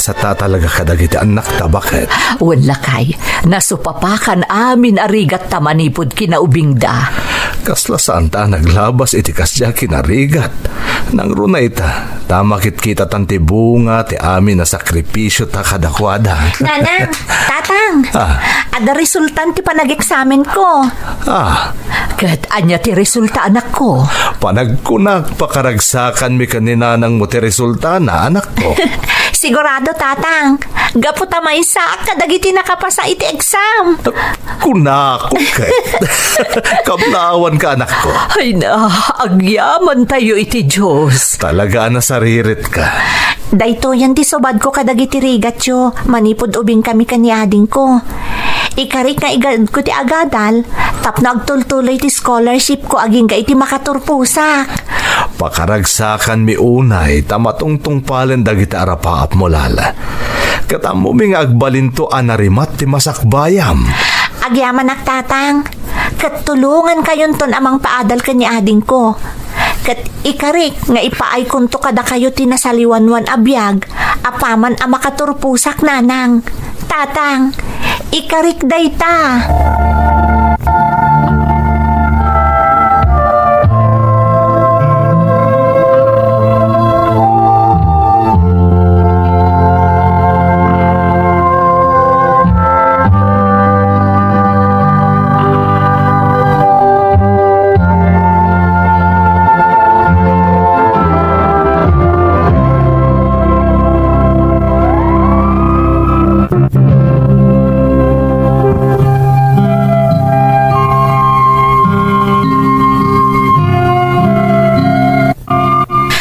kasata talaga kadagiti anak ta bakit? Wala kay, nasupapakan amin arigat tamanipod kinaubing da. Kasla saan ta naglabas iti kasya kinarigat. Nang runa ita, tamakit kita tanti bunga ti amin na sakripisyo ta kadakwada. Nanang, tatang, ada resultan ti panag-examen ko. Kat anya ti resulta anak ko. Panagkunak pakaragsakan mi kanina ng mo ti resulta na anak ko. Sigurado, tatang. Gaputa may isa kadagiti nakapasa iti exam. Kunakot kay. Kablawan ka anak ko. Ay na, agyaman tayo iti Diyos. Talaga na saririt ka. Dayto yan ti sobad ko kadagiti rigat yo. Manipod ubing kami kaniading ko. Ikarik nga igad ko ti agadal, tap nagtultuloy ti scholarship ko aging ka iti makaturpusak. Pakaragsakan mi unay, tamatungtung palen dagiti arapaap mo lala. Katamo mi nga agbalinto anarimat ti masakbayam. Agyaman tatang, katulungan kayon ton amang paadal kaniading ko. Kat ikarik nga ipaay kunto kada kayo tinasaliwanwan abiyag, apaman ang makaturpusak nanang. Tatang, ikarik dayta.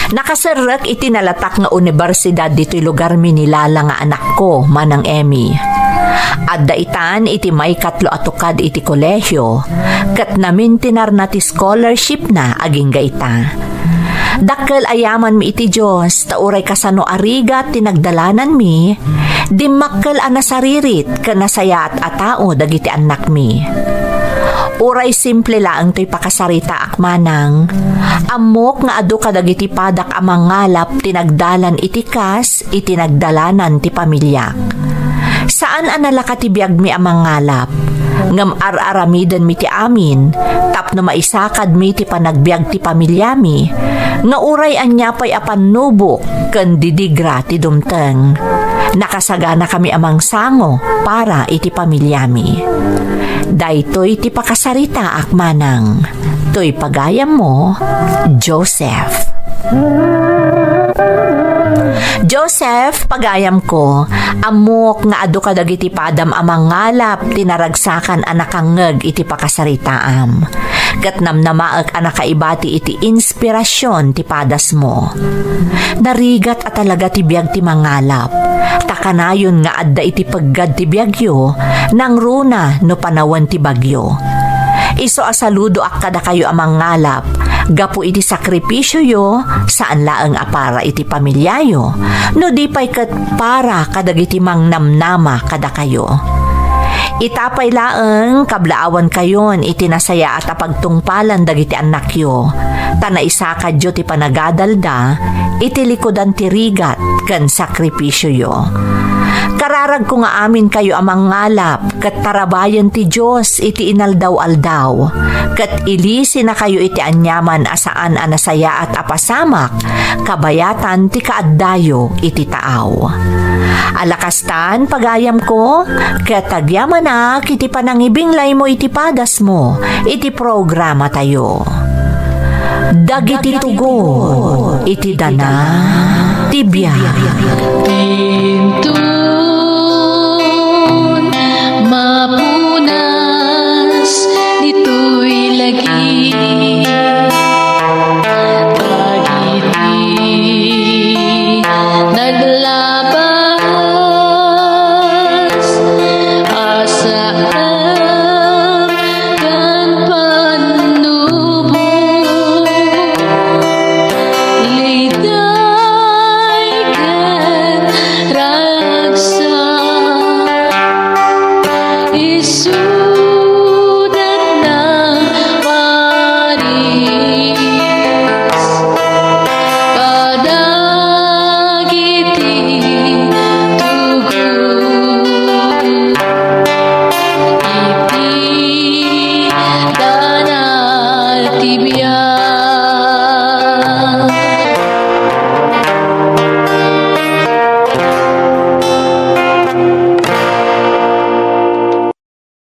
Nakasarak itinalatak nga universidad dito'y lugar mi nilala nga anak ko, manang Emmy. At daitan iti may katlo atukad iti kolehyo, kat namin tinarna ti scholarship na aging gaita. Dakkel ayaman mi iti Diyos, tauray kasano arigat tinagdalanan mi, dimmakkel anasaririt kanasaya at atao dagiti anak mi. Uray simple laang to'y pakasarita akmanang, amok nga adu kadagiti padak amang ngalap tinagdalan itikas, itinagdalanan ti pamilyak. Saan analaka ti biag mi amang ngalap? Ngam ar-aramidan mi ti amin, tapno maisakad mi ti panagbiag ti pamilya mi, nga uray anya pa'y apanubok, ken didigra ti dumteng. Nakasagana kami amang sango para iti pamilya mi. Daytoy ti pakasarita akmanang, to'y pagayam mo, Joseph. Joseph, pagayam ko, amok nga adu kadagiti padam amang ngalap tinaragsakan anakangeg iti pakasaritaam. Kat namnamaak anakaibati iti inspirasyon ti padas mo. Narigat at talaga ti biag ti mangalap. Takanayon nga adda iti paggad ti biagyo, nang runa no panawan ti bagyo. Iso asaludo ak kada kayo amang ngalap, gapu iti sakripisyo yo, saan laang apara iti pamilyayo, no di pa'y kat para kadagiti mang namnama kada kayo. Itapay laeng kablaawan kayon itinasaya at apagtungpalan dagiti anak yo, tana isakad yo ti panagadalda, iti likodan ti rigat ken sakripisyo yo. Kararag ko nga amin kayo amang ngalap, kat tarabayan ti Diyos iti inaldaw-aldaw, kat ilisi na kayo iti anyaman asaan anasaya at apasamak, kabayatan ti kaaddayo iti taaw. Alakastan, pagayam ko, kat agyaman na iti panangibinglay mo iti padas mo, iti programa tayo. Dagiti tugo, iti dana, tibya.